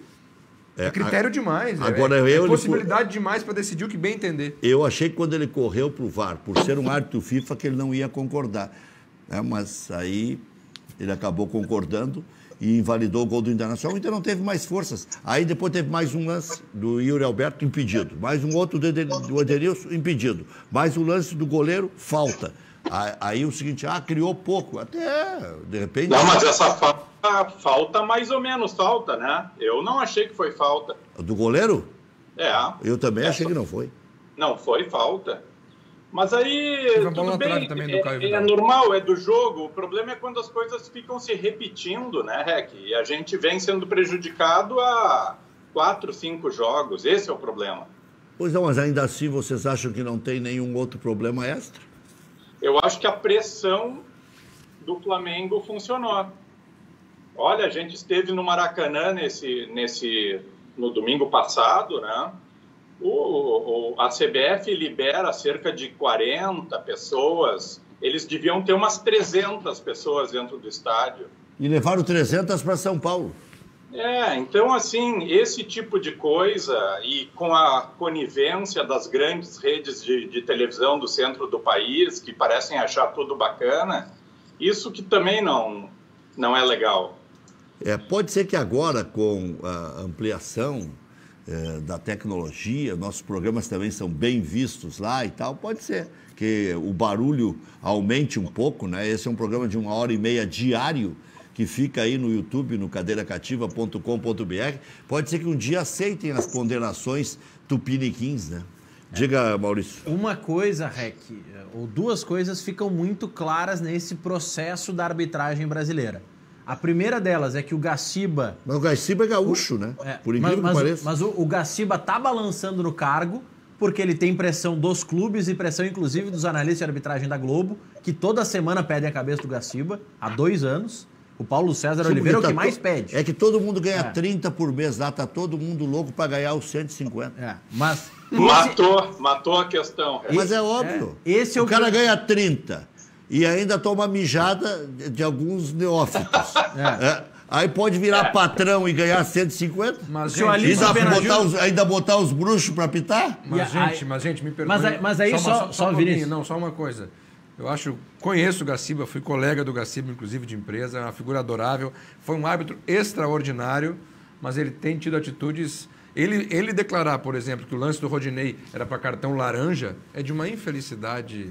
[SPEAKER 3] É critério demais.
[SPEAKER 1] Agora
[SPEAKER 3] possibilidade demais para decidir o que bem entender.
[SPEAKER 1] Eu achei que quando ele correu para o VAR, por ser um árbitro FIFA, que ele não ia concordar. Mas aí ele acabou concordando e invalidou o gol do Internacional. O Inter não teve mais forças. Aí depois teve mais um lance do Yuri Alberto, impedido. Mais um outro do Edenilson, impedido. Mais um lance do goleiro, falta. Aí o seguinte, criou pouco. Até, de repente...
[SPEAKER 5] Não, mas essa falta mais ou menos falta, né? Eu não achei que foi falta.
[SPEAKER 1] Do goleiro? Eu também achei que não foi.
[SPEAKER 5] Não, foi falta. Mas aí, tudo bem,
[SPEAKER 3] também
[SPEAKER 5] é normal, é do jogo. O problema é quando as coisas ficam se repetindo, né, Rec? E a gente vem sendo prejudicado há 4, 5 jogos. Esse é o problema.
[SPEAKER 1] Pois não, mas ainda assim vocês acham que não tem nenhum outro problema extra?
[SPEAKER 5] Eu acho que a pressão do Flamengo funcionou. Olha, a gente esteve no Maracanã no domingo passado, né? A CBF libera cerca de 40 pessoas. Eles deviam ter umas 300 pessoas dentro do estádio.
[SPEAKER 1] E levaram 300 para São Paulo.
[SPEAKER 5] Então, assim, esse tipo de coisa, e com a conivência das grandes redes de televisão do centro do país, que parecem achar tudo bacana, isso que também não é legal.
[SPEAKER 1] Pode ser que agora, com a ampliação da tecnologia, nossos programas também são bem vistos lá e tal, pode ser que o barulho aumente um pouco, né? Esse é um programa de 1h30 diário, que fica aí no YouTube, no cadeiracativa.com.br. Pode ser que um dia aceitem as condenações tupiniquins, né? Diga, Maurício.
[SPEAKER 2] Uma coisa, Rec, ou duas coisas ficam muito claras nesse processo da arbitragem brasileira. A primeira delas é que o Gaciba...
[SPEAKER 1] Mas o Gaciba é gaúcho, né? Por incrível que pareça.
[SPEAKER 2] Mas o Gaciba está balançando no cargo porque ele tem pressão dos clubes e pressão, inclusive, dos analistas de arbitragem da Globo, que toda semana pedem a cabeça do Gaciba, há 2 anos. O Paulo César Oliveira é o que mais pede.
[SPEAKER 1] É que todo mundo ganha 30 por mês lá, tá todo mundo louco para ganhar os 150.
[SPEAKER 2] Mas...
[SPEAKER 5] Matou a questão.
[SPEAKER 1] Mas é óbvio. O cara ganha 30... E ainda toma mijada de alguns neófitos. Aí pode virar patrão e ganhar 150?
[SPEAKER 3] Mas,
[SPEAKER 1] gente, ainda botar os bruxos para pitar?
[SPEAKER 3] Mas, gente, me pergunta.
[SPEAKER 2] Mas aí só Vinícius.
[SPEAKER 3] Não, só uma coisa. Conheço o Gaciba, fui colega do Gaciba, inclusive de empresa, uma figura adorável. Foi um árbitro extraordinário, mas ele tem tido atitudes... Ele declarar, por exemplo, que o lance do Rodinei era para cartão laranja é de uma infelicidade...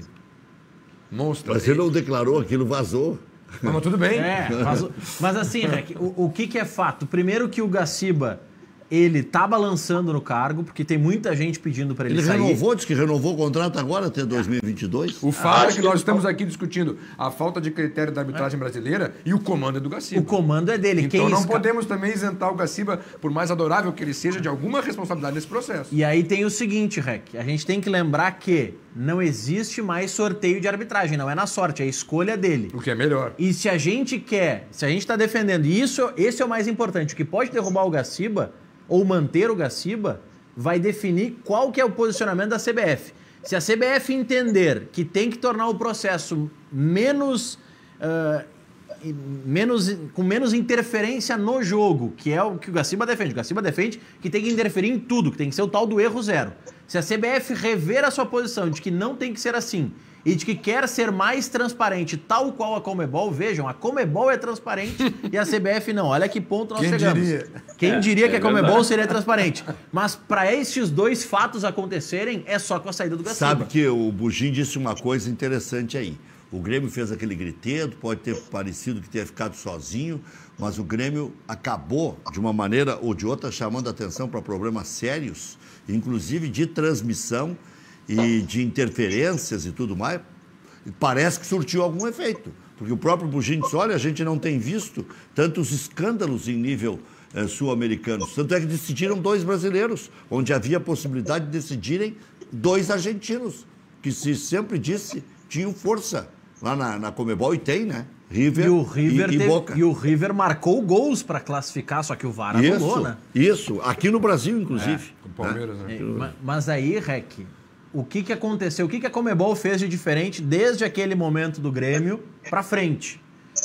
[SPEAKER 3] Monstra.
[SPEAKER 1] Mas ele não declarou, aquilo vazou.
[SPEAKER 3] Mas tudo bem.
[SPEAKER 2] Vazou. Mas assim, Rec, o que é fato? Primeiro que o Gaciba ele tá balançando no cargo, porque tem muita gente pedindo para ele sair.
[SPEAKER 1] Diz que renovou o contrato agora até 2022.
[SPEAKER 3] O fato é que nós estamos aqui discutindo a falta de critério da arbitragem brasileira e o comando é do Gaciba.
[SPEAKER 2] O comando é dele.
[SPEAKER 3] Então não podemos também isentar o Gaciba, por mais adorável que ele seja, de alguma responsabilidade nesse processo.
[SPEAKER 2] E aí tem o seguinte, Rec, a gente tem que lembrar que não existe mais sorteio de arbitragem, não é na sorte, é a escolha dele.
[SPEAKER 3] O que é melhor.
[SPEAKER 2] E se a gente está defendendo, e esse é o mais importante, o que pode derrubar o Gaciba ou manter o Gaciba, vai definir qual que é o posicionamento da CBF. Se a CBF entender que tem que tornar o processo com menos interferência no jogo, que é o que o Gaciba defende. O Gaciba defende que tem que interferir em tudo, que tem que ser o tal do erro zero. Se a CBF rever a sua posição de que não tem que ser assim e de que quer ser mais transparente, tal qual a Conmebol, vejam, a Conmebol é transparente e a CBF não. Olha que ponto nós chegamos. Quem diria que a Conmebol seria transparente? Mas para esses dois fatos acontecerem, é só com a saída do Gaciba.
[SPEAKER 1] Sabe que o Bugim disse uma coisa interessante aí. O Grêmio fez aquele griteiro, pode ter parecido que tenha ficado sozinho, mas o Grêmio acabou, de uma maneira ou de outra, chamando atenção para problemas sérios, inclusive de transmissão e de interferências e tudo mais. Parece que surtiu algum efeito, porque o próprio Bugim disse, olha, a gente não tem visto tantos escândalos em nível sul-americano. Tanto é que decidiram 2 brasileiros, onde havia a possibilidade de decidirem 2 argentinos, que se sempre disse tinham força lá na Conmebol, e tem, né? River e Boca.
[SPEAKER 2] E o River marcou gols para classificar, só que o VAR anulou, né?
[SPEAKER 1] Isso, aqui no Brasil, inclusive.
[SPEAKER 3] O Palmeiras, né?
[SPEAKER 2] Mas aí, Rec, o que aconteceu? O que a Conmebol fez de diferente desde aquele momento do Grêmio para frente?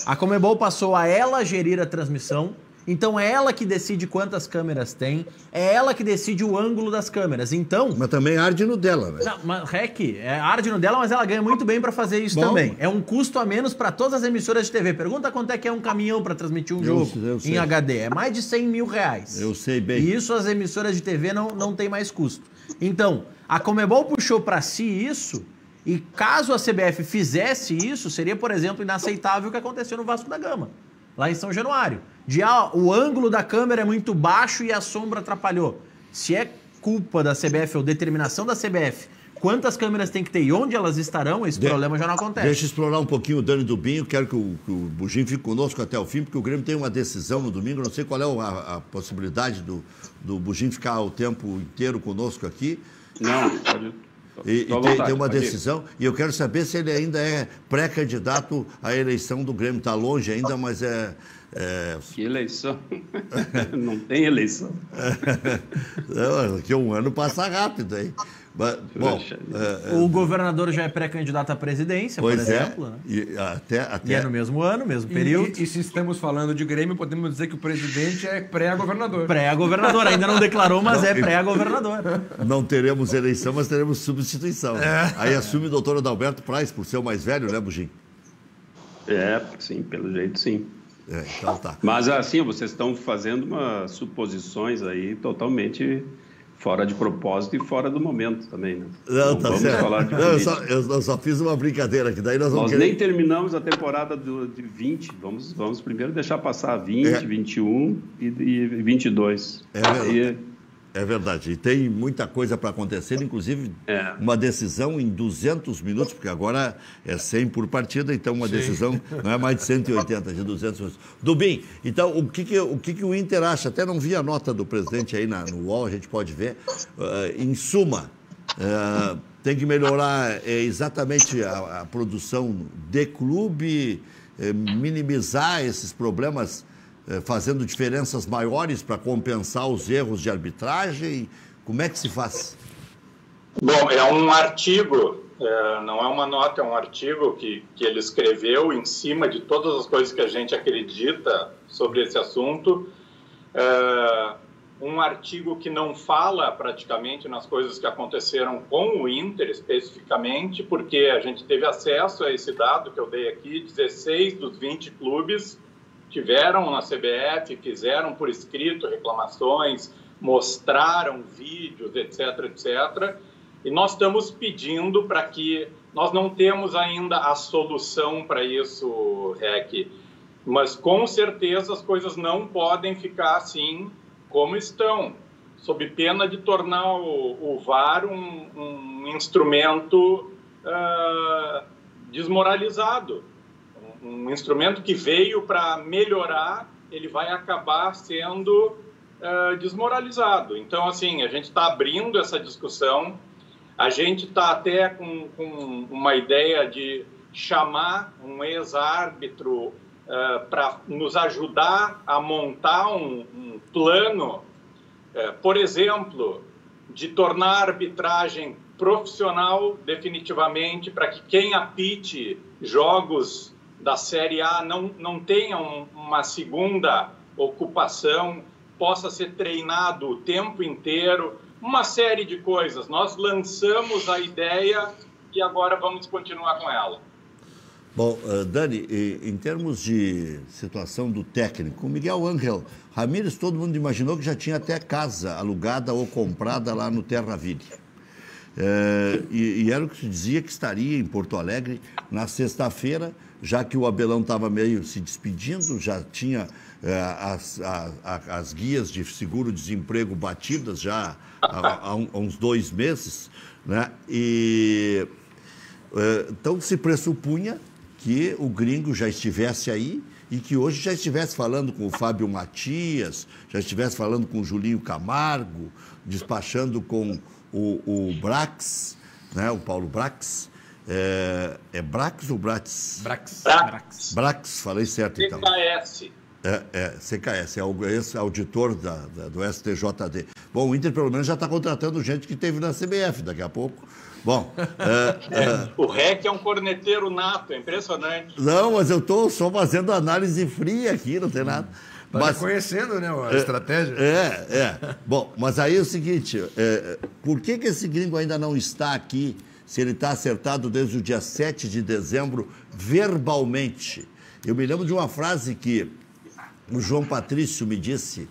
[SPEAKER 2] A Conmebol passou a ela gerir a transmissão, então é ela que decide quantas câmeras tem, é ela que decide o ângulo das câmeras. Então,
[SPEAKER 1] mas também arde no dela, né?
[SPEAKER 2] Não, mas, Rec, arde no dela, mas ela ganha muito bem para fazer isso também. É um custo a menos para todas as emissoras de TV. Pergunta quanto é que é um caminhão para transmitir um jogo em HD. É mais de 100 mil reais.
[SPEAKER 1] Eu sei bem.
[SPEAKER 2] E isso as emissoras de TV não tem mais custo. Então, a Conmebol puxou para si isso, e caso a CBF fizesse isso, seria, por exemplo, inaceitável o que aconteceu no Vasco da Gama, lá em São Januário. O ângulo da câmera é muito baixo e a sombra atrapalhou. Se é culpa da CBF ou determinação da CBF, quantas câmeras tem que ter e onde elas estarão, esse problema já não acontece.
[SPEAKER 1] Deixa eu explorar um pouquinho o Dani Dubinho, quero que o Bugim fique conosco até o fim, porque o Grêmio tem uma decisão no domingo, não sei qual é a possibilidade do Bugim ficar o tempo inteiro conosco aqui.
[SPEAKER 4] Não, pode...
[SPEAKER 1] tem uma decisão, e eu quero saber se ele ainda é pré-candidato à eleição do Grêmio. Está longe ainda, mas
[SPEAKER 4] Que eleição? Não tem eleição.
[SPEAKER 1] Daqui a um ano passa rápido, hein? Mas, bom,
[SPEAKER 2] o governador já é pré-candidato à presidência, por exemplo. Né?
[SPEAKER 1] E
[SPEAKER 2] é no mesmo ano, mesmo período.
[SPEAKER 3] E se estamos falando de Grêmio, podemos dizer que o presidente é pré-governador.
[SPEAKER 2] Pré-governador, ainda não declarou, mas é pré-governador.
[SPEAKER 1] Não teremos eleição, mas teremos substituição. Aí assume o doutor Adalberto Praz, por ser o mais velho, né, Bugim?
[SPEAKER 4] Sim, pelo jeito sim.
[SPEAKER 1] Então tá.
[SPEAKER 4] Mas assim, vocês estão fazendo umas suposições aí totalmente fora de propósito e fora do momento também, né?
[SPEAKER 1] Não, tá
[SPEAKER 4] vamos
[SPEAKER 1] certo.
[SPEAKER 4] falar de
[SPEAKER 1] eu só fiz uma brincadeira, que daí nós
[SPEAKER 4] nem terminamos a temporada de 20, vamos primeiro deixar passar 20, 21 e 22.
[SPEAKER 1] É verdade, e tem muita coisa para acontecer, inclusive uma decisão em 200 minutos, porque agora é 100 por partida, então uma decisão não é mais de 180, de 200 minutos. Dubim, então o que o Inter acha? Até não vi a nota do presidente aí no UOL, a gente pode ver. Em suma, tem que melhorar exatamente a produção de clube, minimizar esses problemas, fazendo diferenças maiores para compensar os erros de arbitragem? Como é que se faz?
[SPEAKER 5] Bom, é um artigo, não é uma nota, é um artigo que ele escreveu em cima de todas as coisas que a gente acredita sobre esse assunto. Um artigo que não fala praticamente nas coisas que aconteceram com o Inter especificamente, porque a gente teve acesso a esse dado que eu dei aqui, 16 dos 20 clubes tiveram na CBF, fizeram por escrito reclamações, mostraram vídeos, etc., etc. E nós estamos pedindo para que... Nós não temos ainda a solução para isso, Rec, mas com certeza as coisas não podem ficar assim como estão, sob pena de tornar o VAR um instrumento desmoralizado. Um instrumento que veio para melhorar, ele vai acabar sendo desmoralizado. Então, assim, a gente está abrindo essa discussão, a gente está até com uma ideia de chamar um ex-árbitro para nos ajudar a montar um plano, por exemplo, de tornar a arbitragem profissional definitivamente, para que quem apite jogos da Série A não tenha uma segunda ocupação, possa ser treinado o tempo inteiro, uma série de coisas. Nós lançamos a ideia e agora vamos continuar com ela.
[SPEAKER 1] Bom, Dani, em termos de situação do técnico, o Miguel Ángel Ramírez, todo mundo imaginou que já tinha até casa alugada ou comprada lá no Terraville. E era o que se dizia que estaria em Porto Alegre na sexta-feira, já que o Abelão estava meio se despedindo, já tinha as guias de seguro-desemprego batidas já há uns 2 meses, né? Então se pressupunha que o gringo já estivesse aí e que hoje já estivesse falando com o Fábio Matias, já estivesse falando com o Julinho Camargo, despachando com o Brax, né? O Paulo Brax. É Brax ou Brax? Brax, falei certo então.
[SPEAKER 5] CKS.
[SPEAKER 1] CKS, é o ex-auditor do STJD. Bom, o Inter pelo menos já está contratando gente que teve na CBF daqui a pouco. Bom,
[SPEAKER 5] o REC é um corneteiro nato, é impressionante.
[SPEAKER 1] Não, mas eu estou só fazendo análise fria aqui, não tem nada.
[SPEAKER 3] Mas conhecendo, né, a estratégia.
[SPEAKER 1] Bom, mas aí é o seguinte, por que esse gringo ainda não está aqui, se ele está acertado desde o dia 7 de dezembro, verbalmente? Eu me lembro de uma frase que o João Patrício me disse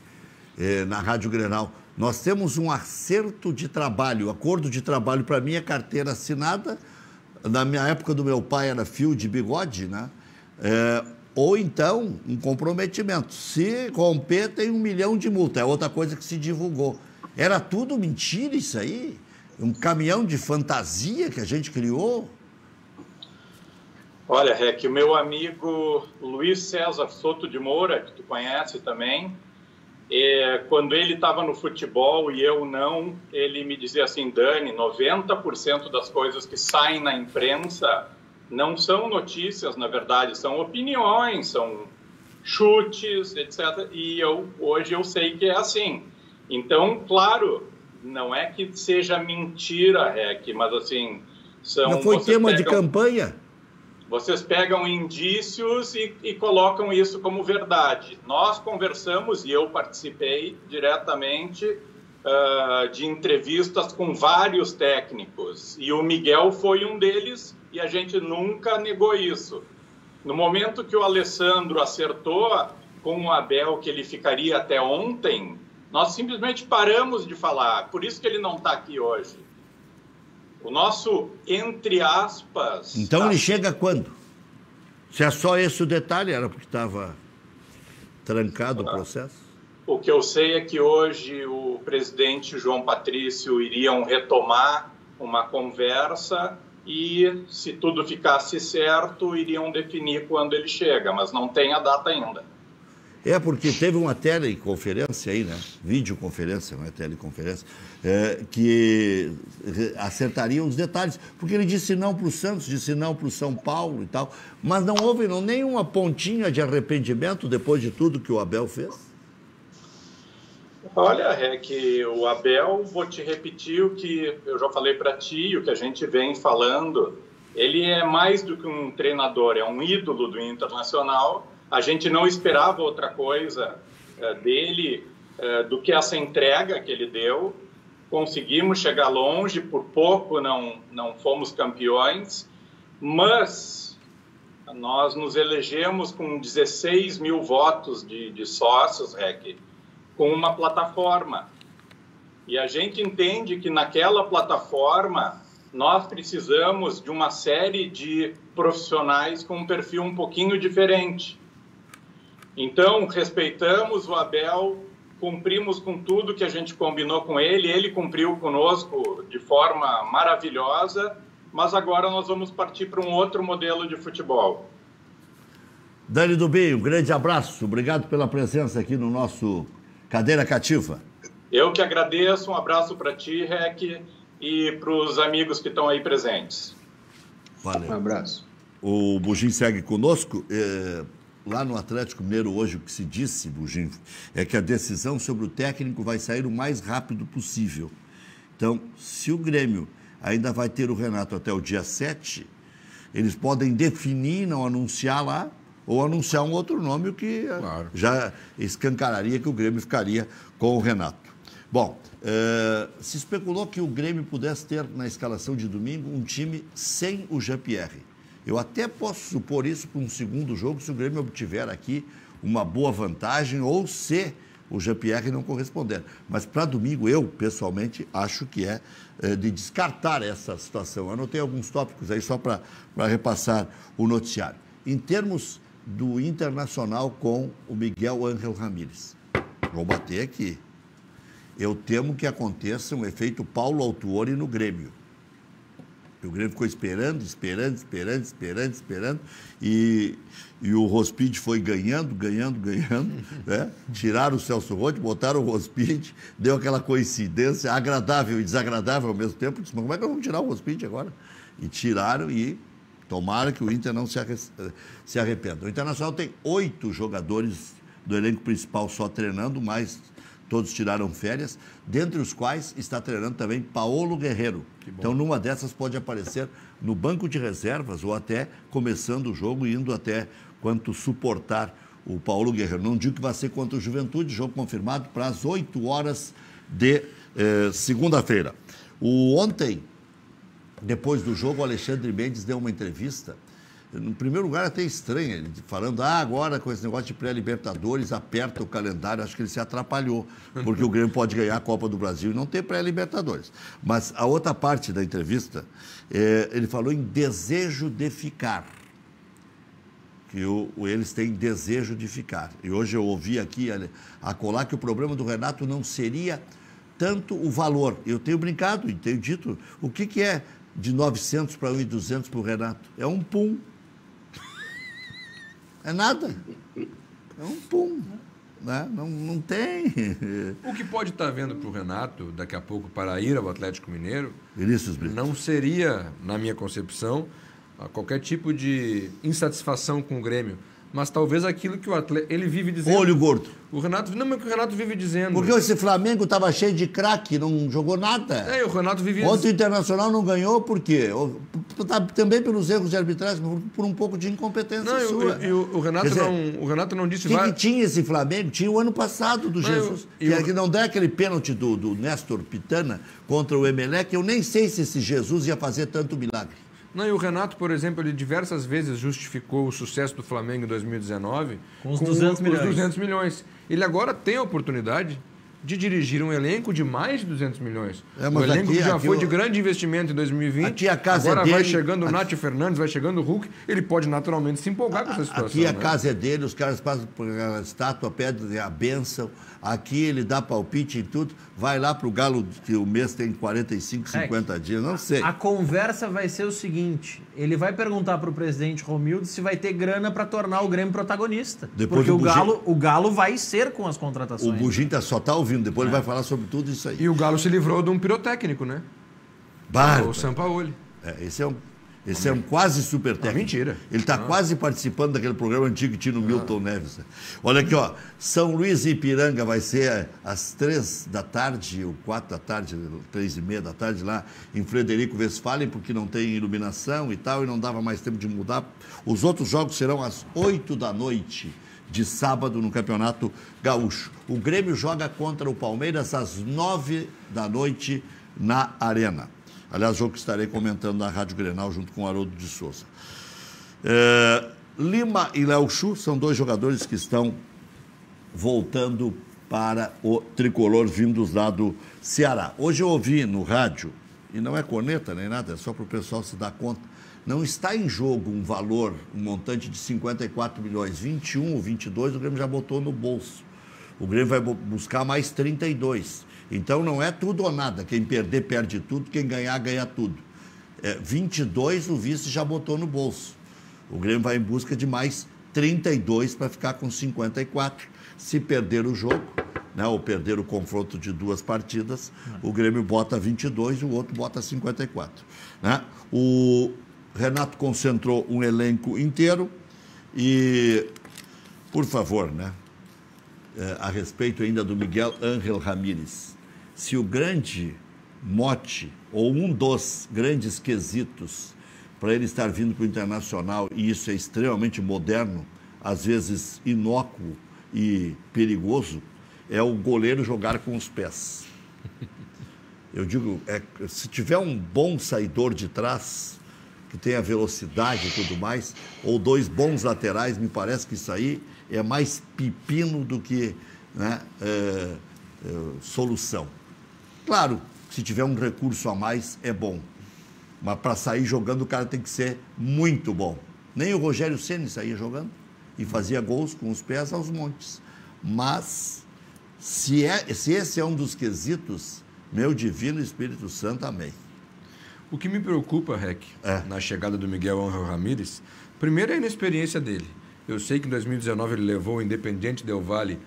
[SPEAKER 1] na Rádio Grenal: nós temos um acerto de trabalho, acordo de trabalho, para mim é carteira assinada, na minha época do meu pai era fio de bigode, né? Ou então um comprometimento, se romper tem 1 milhão de multa, é outra coisa que se divulgou. Era tudo mentira isso aí? Um caminhão de fantasia que a gente criou?
[SPEAKER 5] Olha, Rec, o meu amigo Luiz César Soto de Moura, que tu conhece também, quando ele estava no futebol e eu não, ele me dizia assim: Dani, 90% das coisas que saem na imprensa não são notícias, na verdade, são opiniões, são chutes, etc. E hoje eu sei que é assim. Então, claro, não é que seja mentira, Rec, mas assim...
[SPEAKER 1] Não foi tema de campanha?
[SPEAKER 5] Vocês pegam indícios e colocam isso como verdade. Nós conversamos, e eu participei diretamente de entrevistas com vários técnicos, e o Miguel foi um deles, e a gente nunca negou isso. No momento que o Alessandro acertou com o Abel que ele ficaria até ontem, nós simplesmente paramos de falar. Por isso que ele não está aqui hoje. O nosso, entre aspas...
[SPEAKER 1] Então ele chega quando? Se é só esse o detalhe, era porque estava trancado o processo?
[SPEAKER 5] O que eu sei é que hoje o presidente João Patrício iriam retomar uma conversa e, se tudo ficasse certo, iriam definir quando ele chega, mas não tem a data ainda.
[SPEAKER 1] Porque teve uma teleconferência aí, né? Videoconferência, não é teleconferência, que acertariam os detalhes. Porque ele disse não para o Santos, disse não para o São Paulo e tal. Mas não houve nenhuma pontinha de arrependimento depois de tudo que o Abel fez?
[SPEAKER 5] Olha, que o Abel, vou te repetir o que eu já falei para ti, o que a gente vem falando. Ele é mais do que um treinador, é um ídolo do Internacional. A gente não esperava outra coisa dele do que essa entrega que ele deu. Conseguimos chegar longe, por pouco não fomos campeões, mas nós nos elegemos com 16 mil votos de sócios, Rec, com uma plataforma. E a gente entende que naquela plataforma nós precisamos de uma série de profissionais com um perfil um pouquinho diferente. Então, respeitamos o Abel, cumprimos com tudo que a gente combinou com ele, ele cumpriu conosco de forma maravilhosa, mas agora nós vamos partir para um outro modelo de futebol.
[SPEAKER 1] Dani do Bem, um grande abraço, obrigado pela presença aqui no nosso Cadeira Cativa.
[SPEAKER 5] Eu que agradeço, um abraço para ti, Rec, e para os amigos que estão aí presentes.
[SPEAKER 1] Valeu.
[SPEAKER 4] Um abraço.
[SPEAKER 1] O Bugim segue conosco. Lá no Atlético Mineiro hoje o que se disse, Bugim, é que a decisão sobre o técnico vai sair o mais rápido possível. Então, se o Grêmio ainda vai ter o Renato até o dia 7, eles podem definir, não anunciar lá, ou anunciar um outro nome, o que já escancararia que o Grêmio ficaria com o Renato. Bom, se especulou que o Grêmio pudesse ter na escalação de domingo um time sem o Jean-Pierre. Eu até posso supor isso para um segundo jogo, se o Grêmio obtiver aqui uma boa vantagem ou se o Jean-Pierre não corresponder. Mas para domingo, eu, pessoalmente, acho que é de descartar essa situação. Eu anotei alguns tópicos aí só para repassar o noticiário. Em termos do Internacional com o Miguel Ángel Ramírez, vou bater aqui. Eu temo que aconteça um efeito Paulo Autuori no Grêmio. O Grêmio ficou esperando, e o Rospide foi ganhando, né? Tiraram o Celso Roth, botaram o Rospide, deu aquela coincidência agradável e desagradável ao mesmo tempo. Disse, mas como é que vamos tirar o Rospide agora? E tiraram e tomara que o Inter não se arrependa. O Internacional tem 8 jogadores do elenco principal só treinando, mas todos tiraram férias, dentre os quais está treinando também Paulo Guerreiro. Então, numa dessas pode aparecer no banco de reservas ou até começando o jogo, indo até quanto suportar o Paulo Guerreiro. Não digo que vai ser contra o Juventude, jogo confirmado para as 8 horas de segunda-feira. Ontem, depois do jogo, o Alexandre Mendes deu uma entrevista. No primeiro lugar, até estranho, ele falando, agora com esse negócio de pré-libertadores, aperta o calendário, acho que ele se atrapalhou, porque o Grêmio pode ganhar a Copa do Brasil e não ter pré-libertadores. Mas a outra parte da entrevista, ele falou em desejo de ficar, que eles têm desejo de ficar. E hoje eu ouvi aqui a colar que o problema do Renato não seria tanto o valor. Eu tenho brincado e tenho dito, o que é de 900 para 1.200 para o Renato? É um pum. É nada. É um pum. Né? Não tem.
[SPEAKER 3] O que pode estar vendo para o Renato, daqui a pouco, para ir ao Atlético Mineiro,
[SPEAKER 1] Vinícius Brito,
[SPEAKER 3] não seria, na minha concepção, qualquer tipo de insatisfação com o Grêmio. Mas talvez aquilo que o atleta... Ele vive dizendo...
[SPEAKER 1] Olho gordo.
[SPEAKER 3] O Renato... Não, mas o que o Renato vive dizendo...
[SPEAKER 1] Porque esse Flamengo estava cheio de craque, não jogou nada.
[SPEAKER 3] O Renato vive...
[SPEAKER 1] Ontem o Internacional não ganhou por quê? Também pelos erros de arbitragem, por um pouco de incompetência sua.
[SPEAKER 3] O Renato não disse...
[SPEAKER 1] O que tinha esse Flamengo? Tinha o ano passado do Jesus. Que não dá aquele pênalti do Néstor Pitana contra o Emelec. Eu nem sei se esse Jesus ia fazer tanto milagre.
[SPEAKER 3] Não, e o Renato, por exemplo, ele diversas vezes justificou o sucesso do Flamengo em 2019
[SPEAKER 2] com os 200
[SPEAKER 3] milhões. Ele agora tem a oportunidade de dirigir um elenco de mais de 200 milhões. O elenco que já foi de grande investimento em 2020.
[SPEAKER 1] Aqui a casa
[SPEAKER 3] agora
[SPEAKER 1] vai
[SPEAKER 3] chegando o Nath Fernandes, vai chegando o Hulk, ele pode naturalmente se empolgar com essa situação.
[SPEAKER 1] Aqui a casa é dele, os caras passam por uma estátua, pedem a bênção. Aqui ele dá palpite em tudo. Vai lá para o Galo, que o mês tem 45, 50 dias, não sei.
[SPEAKER 2] A conversa vai ser o seguinte, ele vai perguntar para o presidente Romildo se vai ter grana para tornar o Grêmio protagonista. Porque o Galo vai ser com as contratações.
[SPEAKER 1] O Bugim só está ouvindo, depois ele vai falar sobre tudo isso aí.
[SPEAKER 3] E o Galo se livrou de um pirotécnico, né? O Sampaoli.
[SPEAKER 1] Esse é um quase super técnico.
[SPEAKER 3] Mentira.
[SPEAKER 1] Ele está quase participando daquele programa antigo que tinha no Milton Neves. Olha aqui, ó. São Luís e Ipiranga vai ser às 3 da tarde, ou 4 da tarde, 3:30 da tarde, lá em Frederico Westphalen, porque não tem iluminação e tal, e não dava mais tempo de mudar. Os outros jogos serão às 8 da noite de sábado no Campeonato Gaúcho. O Grêmio joga contra o Palmeiras às 9 da noite na Arena. Aliás, jogo que estarei comentando na Rádio Grenal junto com o Haroldo de Souza. Lima e Léo Chu são 2 jogadores que estão voltando para o tricolor vindos lá do Ceará. Hoje eu ouvi no rádio, e não é corneta nem nada, é só para o pessoal se dar conta, não está em jogo um valor, um montante de 54 milhões, 21 ou 22 o Grêmio já botou no bolso. O Grêmio vai buscar mais 32. Então não é tudo ou nada. Quem perder, perde tudo. Quem ganhar, ganha tudo. 22 o vice já botou no bolso. O Grêmio vai em busca de mais 32 para ficar com 54. Se perder o jogo, né, ou perder o confronto de 2 partidas, o Grêmio bota 22 e o outro bota 54. Né? O Renato concentrou um elenco inteiro e, por favor, né, a respeito ainda do Miguel Ángel Ramírez, se o grande mote ou um dos grandes quesitos para ele estar vindo para o Internacional, e isso é extremamente moderno, às vezes inócuo e perigoso, é o goleiro jogar com os pés. Eu digo, se tiver um bom saidor de trás, que tenha velocidade e tudo mais, ou 2 bons laterais, me parece que isso aí é mais pepino do que, né, solução. Claro, se tiver um recurso a mais, é bom. Mas para sair jogando, o cara tem que ser muito bom. Nem o Rogério Ceni saía jogando e fazia gols com os pés aos montes. Mas, se esse é um dos quesitos, meu divino Espírito Santo, amém.
[SPEAKER 3] O que me preocupa, Rec, na chegada do Miguel Ángel Ramírez, primeiro é a inexperiência dele. Eu sei que em 2019 ele levou o Independiente Del Valle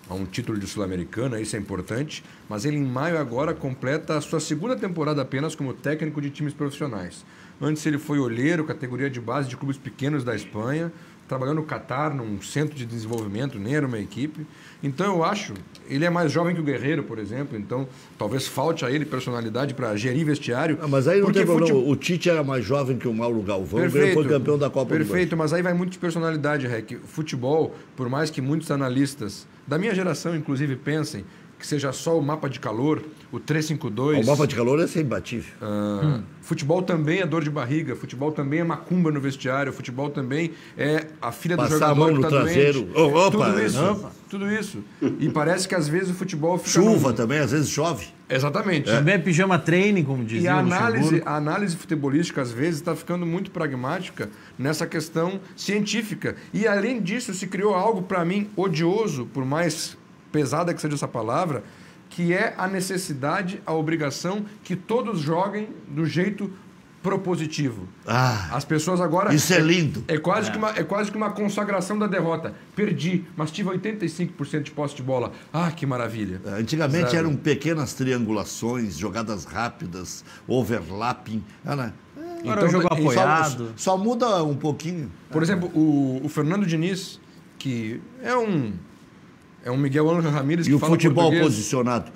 [SPEAKER 3] a um título de Sul-Americana, isso é importante, mas ele em maio agora completa a sua 2ª temporada apenas como técnico de times profissionais. Antes ele foi olheiro, categoria de base de clubes pequenos da Espanha, trabalhou no Catar, num centro de desenvolvimento, nem era uma equipe. Então eu acho, ele é mais jovem que o Guerreiro, por exemplo, então talvez falte a ele personalidade para gerir vestiário.
[SPEAKER 1] Mas aí não tem problema, o Tite era mais jovem que o Mauro Galvão, ele foi campeão da Copa do Brasil.
[SPEAKER 3] Perfeito, mas aí vai muito de personalidade, Rec. Futebol, por mais que muitos analistas, da minha geração inclusive, pensem que seja só o mapa de calor, o 352...
[SPEAKER 1] O mapa de calor é ser imbatível.
[SPEAKER 3] Futebol também é dor de barriga, futebol também é macumba no vestiário, futebol também é a filha do jogador
[SPEAKER 1] a mão no
[SPEAKER 3] que está
[SPEAKER 1] traseiro.
[SPEAKER 3] Doente. Tudo isso. E parece que às vezes o futebol fica...
[SPEAKER 1] Chuva também, às vezes chove.
[SPEAKER 3] Exatamente.
[SPEAKER 2] Também é pijama training, como dizia
[SPEAKER 3] E a análise futebolística, às vezes, está ficando muito pragmática nessa questão científica. E, além disso, se criou algo, para mim, odioso, por mais pesada que seja essa palavra, que é a necessidade, a obrigação que todos joguem do jeito propositivo. As pessoas agora...
[SPEAKER 1] Isso é lindo.
[SPEAKER 3] É quase que uma consagração da derrota. Perdi, mas tive 85% de posse de bola. Que maravilha.
[SPEAKER 1] Antigamente eram pequenas triangulações, jogadas rápidas, overlapping.
[SPEAKER 2] Então, jogo apoiado.
[SPEAKER 1] Só muda um pouquinho.
[SPEAKER 3] Por exemplo, o Fernando Diniz, que é um Miguel Ángel Ramírez que
[SPEAKER 1] fala
[SPEAKER 3] português.
[SPEAKER 1] E o futebol posicionado.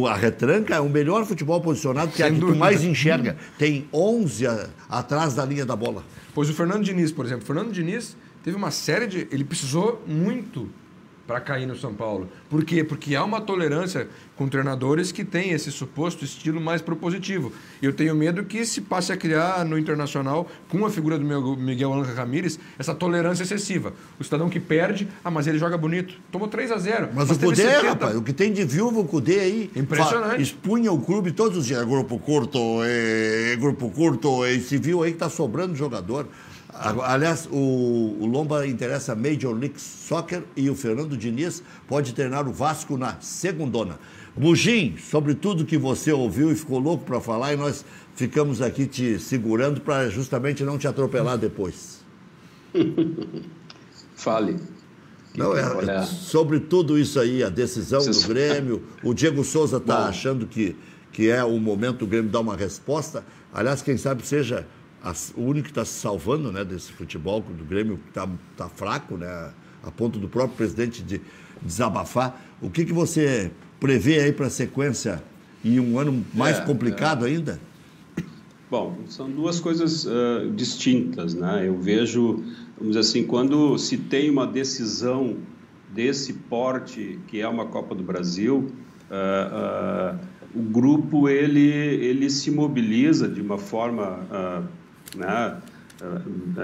[SPEAKER 1] A retranca é o melhor futebol posicionado, que é a que tu mais enxerga. Tem 11 atrás da linha da bola.
[SPEAKER 3] Pois o Fernando Diniz, por exemplo. O Fernando Diniz teve uma série de... Ele precisou muito para cair no São Paulo. Por quê? Porque há uma tolerância com treinadores que têm esse suposto estilo mais propositivo. Eu tenho medo que se passe a criar no Internacional, com a figura do Miguel Ángel Ramírez, essa tolerância excessiva. O cidadão que perde, mas ele joga bonito. Tomou 3-0.
[SPEAKER 1] Mas o Cudê, 70... rapaz, o que tem de viúva o Cudê aí...
[SPEAKER 3] Impressionante.
[SPEAKER 1] Expunha o clube todos os dias. Grupo curto, e se viu aí que está sobrando jogador. Aliás, o Lomba interessa Major League Soccer e o Fernando Diniz pode treinar o Vasco na segundona. Bugim, sobre tudo que você ouviu e ficou louco para falar, e nós ficamos aqui te segurando para justamente não te atropelar depois.
[SPEAKER 4] Fale.
[SPEAKER 1] Não, sobre tudo isso aí, a decisão do Grêmio, o Diego Souza está achando que é o momento do Grêmio dar uma resposta. Aliás, quem sabe seja... o único que está se salvando, né, desse futebol do Grêmio, que tá fraco, né, a ponto do próprio presidente de desabafar. O que você prevê aí para a sequência e um ano mais complicado ainda?
[SPEAKER 4] Bom, são duas coisas distintas, né? Eu vejo, vamos dizer assim, quando se tem uma decisão desse porte, que é uma Copa do Brasil, o grupo ele se mobiliza de uma forma...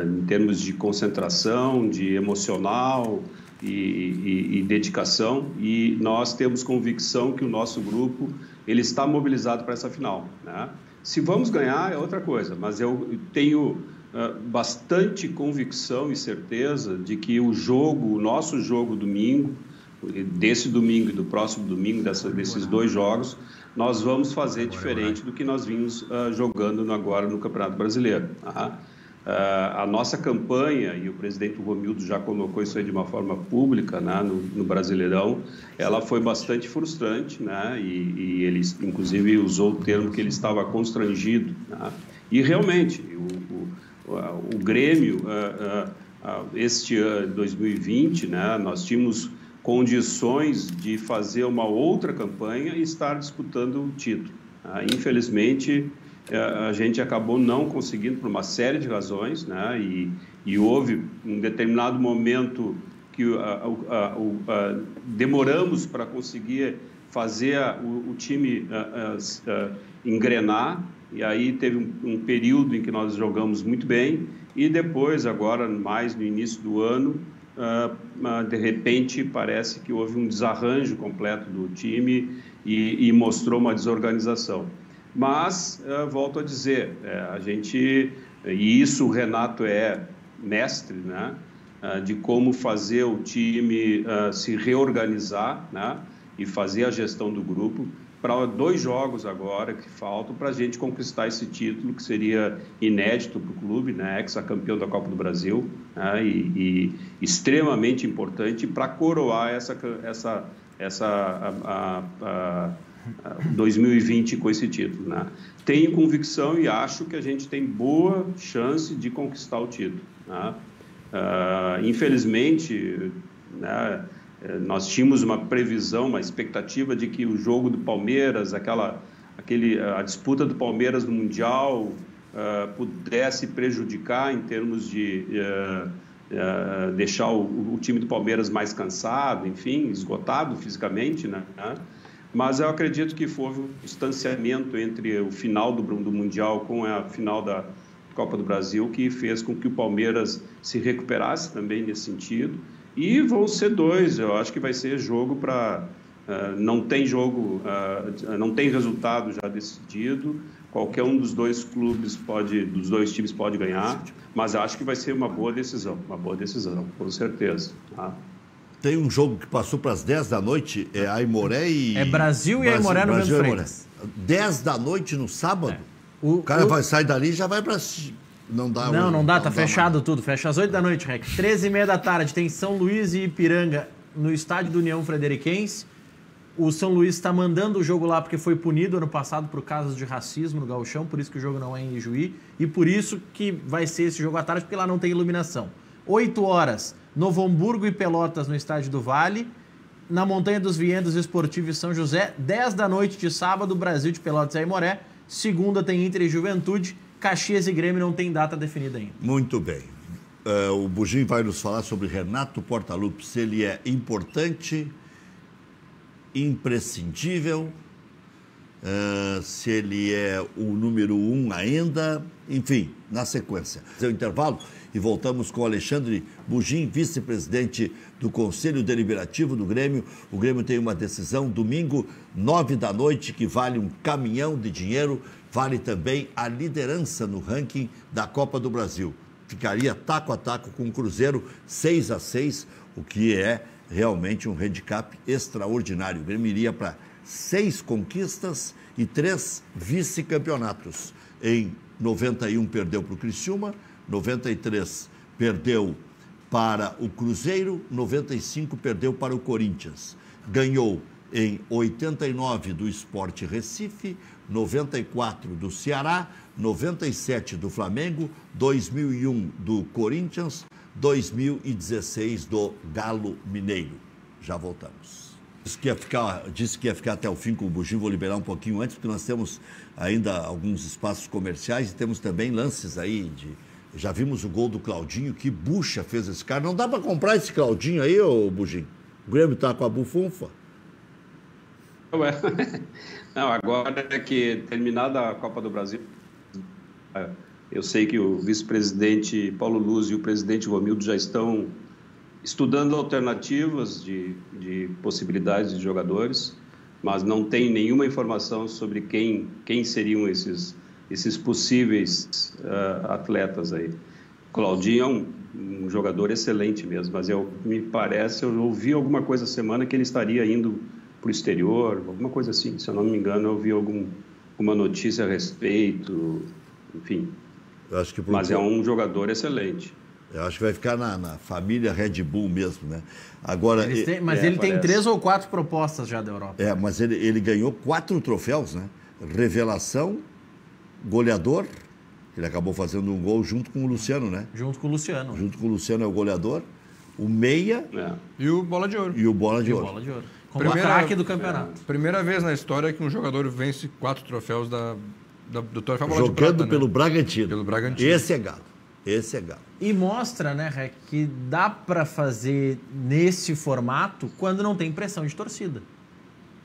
[SPEAKER 4] em termos de concentração, de emocional e dedicação, e nós temos convicção que o nosso grupo ele está mobilizado para essa final, né? Se vamos ganhar é outra coisa, mas eu tenho bastante convicção e certeza de que o nosso jogo domingo desse domingo e do próximo domingo, desses 2 jogos, nós vamos fazer diferente do que nós vimos jogando agora no Campeonato Brasileiro. A nossa campanha, e o presidente Romildo já colocou isso aí de uma forma pública, né, no Brasileirão, ela foi bastante frustrante, né, e ele inclusive usou o termo que ele estava constrangido, né, e realmente o Grêmio, este ano 2020, né, nós tínhamos condições de fazer uma outra campanha e estar disputando o título. Infelizmente, a gente acabou não conseguindo por uma série de razões, né? E houve um determinado momento que demoramos para conseguir fazer o time engrenar, e aí teve um período em que nós jogamos muito bem, e depois, agora, mais no início do ano, de repente, parece que houve um desarranjo completo do time e mostrou uma desorganização. Mas, volto a dizer, e isso o Renato é mestre, né, de como fazer o time se reorganizar, né, e fazer a gestão do grupo para 2 jogos agora que faltam para a gente conquistar esse título, que seria inédito para o clube, né, ex-campeão da Copa do Brasil, né, e extremamente importante para coroar essa 2020 com esse título, né? Tenho convicção e acho que a gente tem boa chance de conquistar o título, né? Infelizmente, né, nós tínhamos uma previsão, uma expectativa de que o jogo do Palmeiras, a disputa do Palmeiras no Mundial pudesse prejudicar em termos de deixar o time do Palmeiras mais cansado, enfim, esgotado fisicamente, né? Mas eu acredito que houve um distanciamento entre o final do Mundial com a final da Copa do Brasil, que fez com que o Palmeiras se recuperasse também nesse sentido. E vão ser 2, eu acho que vai ser jogo para... não tem jogo, não tem resultado já decidido, qualquer um dos 2 clubes dos 2 times pode ganhar, mas acho que vai ser uma boa decisão, com certeza, tá?
[SPEAKER 1] Tem um jogo que passou para as 10 da noite, é Aimoré e...
[SPEAKER 2] É Brasil e Aimoré no mesmo Freitas.
[SPEAKER 1] 10 da noite no sábado? O cara vai sair dali e já vai para... Não dá,
[SPEAKER 2] tá fechado mais. Tudo. Fecha às 8 da noite, Rec. 13h30 da tarde tem São Luís e Ipiranga no estádio do União Frederiquense. O São Luís está mandando o jogo lá porque foi punido ano passado por casos de racismo no Gauchão, por isso que o jogo não é em Ijuí, e por isso que vai ser esse jogo à tarde, porque lá não tem iluminação. 8 horas, Novo Hamburgo e Pelotas no estádio do Vale. Na Montanha dos Vientos, Esportivo e São José. 10 da noite de sábado, Brasil de Pelotas e Aimoré. Segunda tem Inter e Juventude. Caxias e Grêmio não tem data definida ainda.
[SPEAKER 1] Muito bem. O Bugim vai nos falar sobre Renato Portaluppi, se ele é importante, imprescindível, se ele é o número 1 ainda, enfim, na sequência. É o intervalo e voltamos com Alexandre Bugim, vice-presidente do Conselho Deliberativo do Grêmio. O Grêmio tem uma decisão domingo, 9 da noite, que vale um caminhão de dinheiro, vale também a liderança no ranking da Copa do Brasil. Ficaria taco a taco com o Cruzeiro, 6-6, o que é realmente um handicap extraordinário. O Grêmio iria para 6 conquistas e 3 vice-campeonatos. Em 91 perdeu para o Criciúma, 93 perdeu para o Cruzeiro, 95 perdeu para o Corinthians. Ganhou em 89 do Sport Recife, 94 do Ceará, 97 do Flamengo, 2001 do Corinthians, 2016 do Galo Mineiro. Já voltamos. Disse que ia ficar até o fim com o Bugim, vou liberar um pouquinho antes, porque nós temos ainda alguns espaços comerciais e temos também lances aí de... Já vimos o gol do Claudinho, que bucha fez esse cara. Não dá para comprar esse Claudinho aí, ô Bugim? O Grêmio tá com a bufunfa.
[SPEAKER 4] Não, agora que terminada a Copa do Brasil, eu sei que o vice-presidente Paulo Luz e o presidente Romildo já estão estudando alternativas de possibilidades de jogadores, mas não tem nenhuma informação sobre quem seriam esses possíveis atletas aí. Claudinho é um um jogador excelente mesmo, mas me parece, eu ouvi alguma coisa essa semana que ele estaria indo para o exterior, alguma coisa assim, se eu não me engano, eu ouvi alguma notícia a respeito, enfim.
[SPEAKER 1] Eu acho que
[SPEAKER 4] mas é um jogador excelente.
[SPEAKER 1] Eu acho que vai ficar na família Red Bull mesmo, né? Agora,
[SPEAKER 2] ele tem 3 ou 4 propostas já da Europa.
[SPEAKER 1] Mas ele ganhou 4 troféus, né? Revelação, goleador, ele acabou fazendo um gol junto com o Luciano, né?
[SPEAKER 2] Junto com o Luciano.
[SPEAKER 1] Junto com o Luciano é o goleador, o meia...
[SPEAKER 3] E o Bola de Ouro.
[SPEAKER 1] E o Bola de Ouro.
[SPEAKER 2] Como a craque do campeonato.
[SPEAKER 3] Primeira vez na história que um jogador vence 4 troféus do Troféu Bola de Prata.
[SPEAKER 1] Jogando pelo Bragantino.
[SPEAKER 3] Pelo Bragantino.
[SPEAKER 1] Esse é galo.
[SPEAKER 2] E mostra, né, Rec, que dá para fazer nesse formato quando não tem pressão de torcida.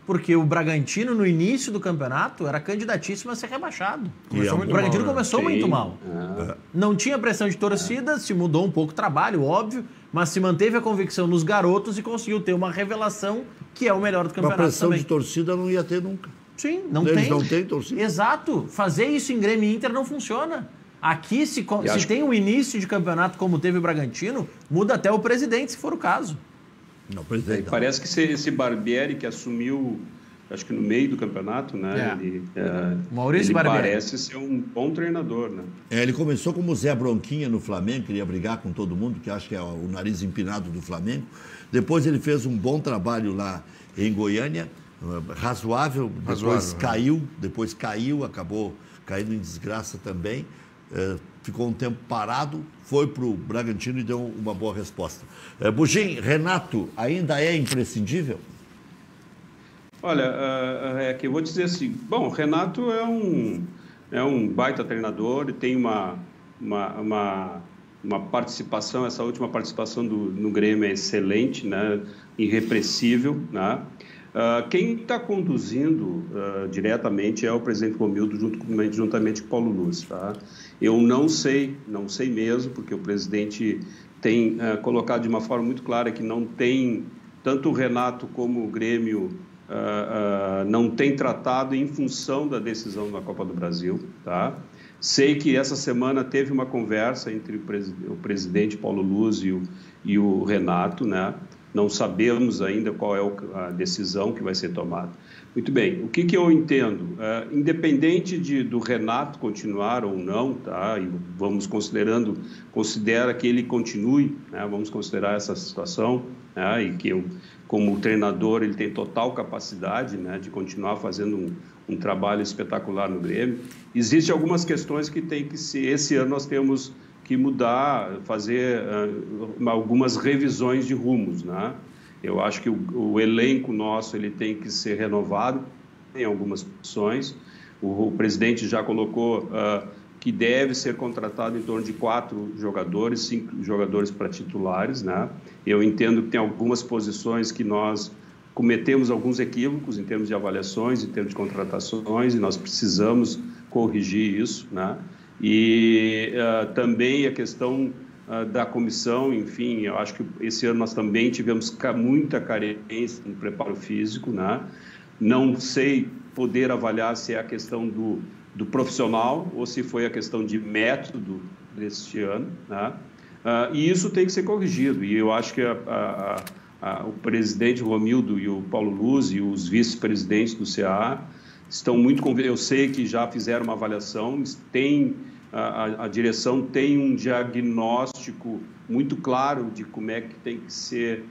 [SPEAKER 2] Porque o Bragantino, no início do campeonato, era candidatíssimo a ser rebaixado. O Bragantino começou muito mal. Não tinha pressão de torcida, se mudou um pouco o trabalho, óbvio, mas se manteve a convicção nos garotos e conseguiu ter uma revelação que é o melhor do campeonato também.
[SPEAKER 1] Uma pressão de torcida não ia ter nunca.
[SPEAKER 2] Sim,
[SPEAKER 1] Eles não têm torcida.
[SPEAKER 2] Exato. Fazer isso em Grêmio e Inter não funciona. Aqui, se tem um início de campeonato como teve o Bragantino, muda até o presidente, se for o caso.
[SPEAKER 1] Não, presidente.
[SPEAKER 4] Parece que esse Barbieri que assumiu, acho que no meio do campeonato, né?
[SPEAKER 2] Maurício
[SPEAKER 4] ele
[SPEAKER 2] Barbieri
[SPEAKER 4] parece ser um bom treinador, né?
[SPEAKER 1] Ele começou como Zé Bronquinha no Flamengo, queria brigar com todo mundo, que acho que é o nariz empinado do Flamengo. Depois ele fez um bom trabalho lá em Goiânia, razoável. Depois caiu, acabou caindo em desgraça também. Ficou um tempo parado, foi para o Bragantino e deu uma boa resposta. Bugim, Renato ainda é imprescindível?
[SPEAKER 4] Olha, eu vou dizer assim, bom, o Renato é um baita treinador e tem uma participação, essa última participação no Grêmio é excelente, né? Irrepressível, né? Quem está conduzindo diretamente é o presidente Romildo, juntamente com o Paulo Luz. Tá? Eu não sei mesmo, porque o presidente tem colocado de uma forma muito clara que não tem, tanto o Renato como o Grêmio, não tem tratado em função da decisão na Copa do Brasil. Tá? Sei que essa semana teve uma conversa entre o presidente Paulo Luz e o Renato, né? Não sabemos ainda qual é a decisão que vai ser tomada. Muito bem, o que eu entendo? Independente do Renato continuar ou não, tá? E vamos considera que ele continue, né? Vamos considerar essa situação, né? E que como treinador, ele tem total capacidade, né, de continuar fazendo um trabalho espetacular no Grêmio. Existem algumas questões que tem que ser, esse ano nós temos que mudar, fazer algumas revisões de rumos, né? Eu acho que o elenco nosso ele tem que ser renovado em algumas posições. O presidente já colocou que deve ser contratado em torno de 4 jogadores, 5 jogadores para titulares, né? Eu entendo que tem algumas posições que nós cometemos alguns equívocos em termos de avaliações, em termos de contratações, e nós precisamos corrigir isso, né? E também a questão da comissão, enfim, eu acho que esse ano nós também tivemos muita carência no preparo físico, né? Não sei poder avaliar se é a questão do profissional ou se foi a questão de método deste ano, né? E isso tem que ser corrigido, e eu acho que o presidente Romildo e o Paulo Luz e os vice-presidentes do CA estão muito convictos. Eu sei que já fizeram uma avaliação, a direção tem um diagnóstico muito claro de como é que tem que ser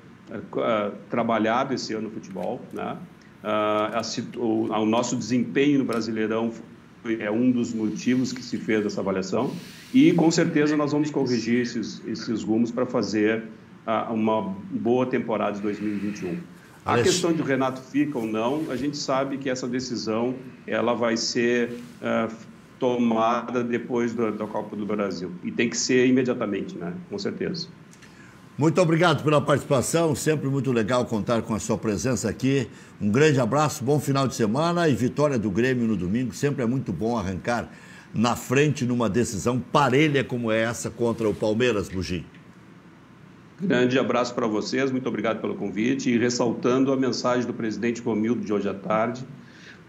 [SPEAKER 4] trabalhado esse ano no futebol, né? O nosso desempenho no Brasileirão é um dos motivos que se fez essa avaliação, e com certeza nós vamos corrigir esses rumos para fazer uma boa temporada de 2021. A questão de o Renato fica ou não, a gente sabe que essa decisão ela vai ser tomada depois da Copa do Brasil. E tem que ser imediatamente, né? Com certeza.
[SPEAKER 1] Muito obrigado pela participação, sempre muito legal contar com a sua presença aqui. Um grande abraço, bom final de semana e vitória do Grêmio no domingo. Sempre é muito bom arrancar na frente numa decisão parelha como é essa contra o Palmeiras, Bugim.
[SPEAKER 4] Grande abraço para vocês, muito obrigado pelo convite, e ressaltando a mensagem do presidente Romildo de hoje à tarde,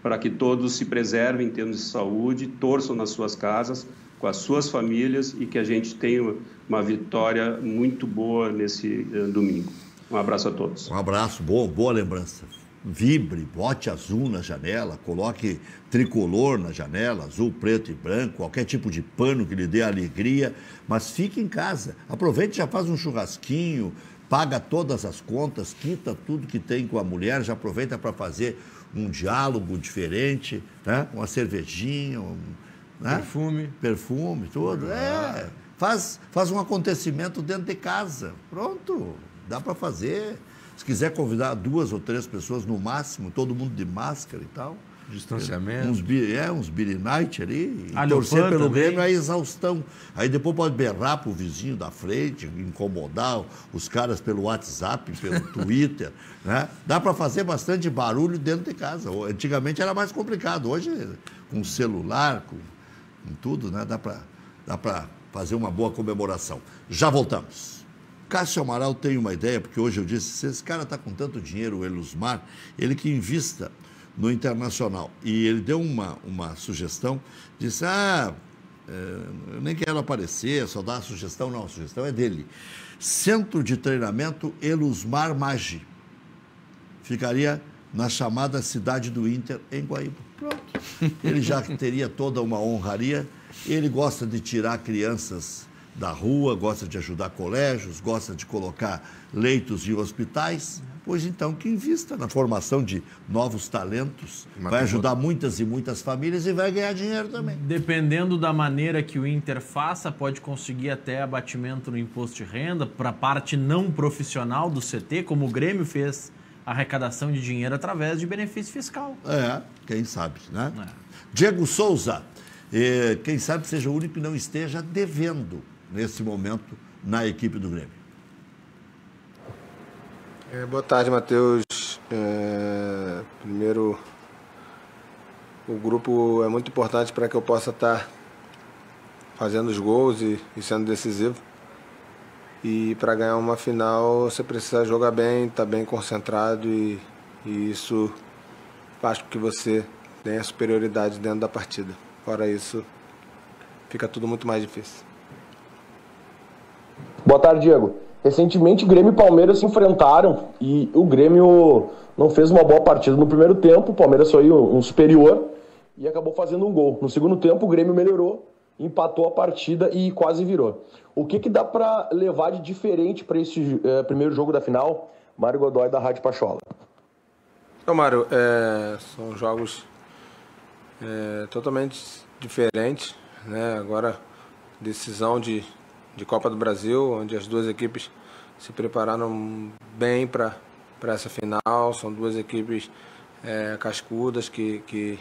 [SPEAKER 4] para que todos se preservem em termos de saúde, torçam nas suas casas, com as suas famílias e que a gente tenha uma vitória muito boa nesse domingo. Um abraço a todos.
[SPEAKER 1] Um abraço, boa lembrança. Vibre, bote azul na janela, coloque tricolor na janela, azul, preto e branco, qualquer tipo de pano que lhe dê alegria, mas fique em casa. Aproveite, já faz um churrasquinho, paga todas as contas, quita tudo que tem com a mulher, já aproveita para fazer um diálogo diferente, né? Uma cervejinha, né? Perfume, tudo. Faz um acontecimento dentro de casa. Pronto, dá para fazer. Se quiser convidar 2 ou 3 pessoas no máximo, todo mundo de máscara e tal.
[SPEAKER 3] Distanciamento.
[SPEAKER 1] Uns beer night ali. E torcer pelo Grêmio é exaustão. Aí depois pode berrar pro vizinho da frente, incomodar os caras pelo WhatsApp, pelo Twitter, né? Dá para fazer bastante barulho dentro de casa. Antigamente era mais complicado. Hoje, com celular, com tudo, né? Dá para fazer uma boa comemoração. Já voltamos. Cássio Amaral tem uma ideia, porque hoje eu disse, se esse cara está com tanto dinheiro, o Elusmar, ele que invista no Internacional. E ele deu uma sugestão, disse, eu nem quero aparecer, só dá a sugestão. Não, a sugestão é dele. Centro de Treinamento Elusmar Maggi. Ficaria na chamada cidade do Inter, em Guaíba. Pronto. Ele já teria toda uma honraria. Ele gosta de tirar crianças da rua, gosta de ajudar colégios, gosta de colocar leitos em hospitais, pois então que invista na formação de novos talentos, vai ajudar muitas e muitas famílias e vai ganhar dinheiro também.
[SPEAKER 2] Dependendo da maneira que o Inter faça, pode conseguir até abatimento no imposto de renda para a parte não profissional do CT, como o Grêmio fez arrecadação de dinheiro através de benefício fiscal.
[SPEAKER 1] Quem sabe, né? Diego Souza, quem sabe seja o único que não esteja devendo nesse momento na equipe do Grêmio.
[SPEAKER 8] Boa tarde, Matheus. Primeiro, o grupo é muito importante para que eu possa estar fazendo os gols e sendo decisivo. E para ganhar uma final, você precisa jogar bem, estar bem concentrado e isso faz com que você tenha superioridade dentro da partida. Fora isso, fica tudo muito mais difícil.
[SPEAKER 9] Boa tarde, Diego. Recentemente, Grêmio e Palmeiras se enfrentaram e o Grêmio não fez uma boa partida no primeiro tempo, o Palmeiras foi um superior e acabou fazendo um gol. No segundo tempo, o Grêmio melhorou, empatou a partida e quase virou. O que dá para levar de diferente para esse primeiro jogo da final? Mário Godoy, da Rádio Pachola.
[SPEAKER 8] Então, Mário, são jogos totalmente diferentes, né? Agora, decisão de Copa do Brasil, onde as duas equipes se prepararam bem para essa final. São duas equipes cascudas que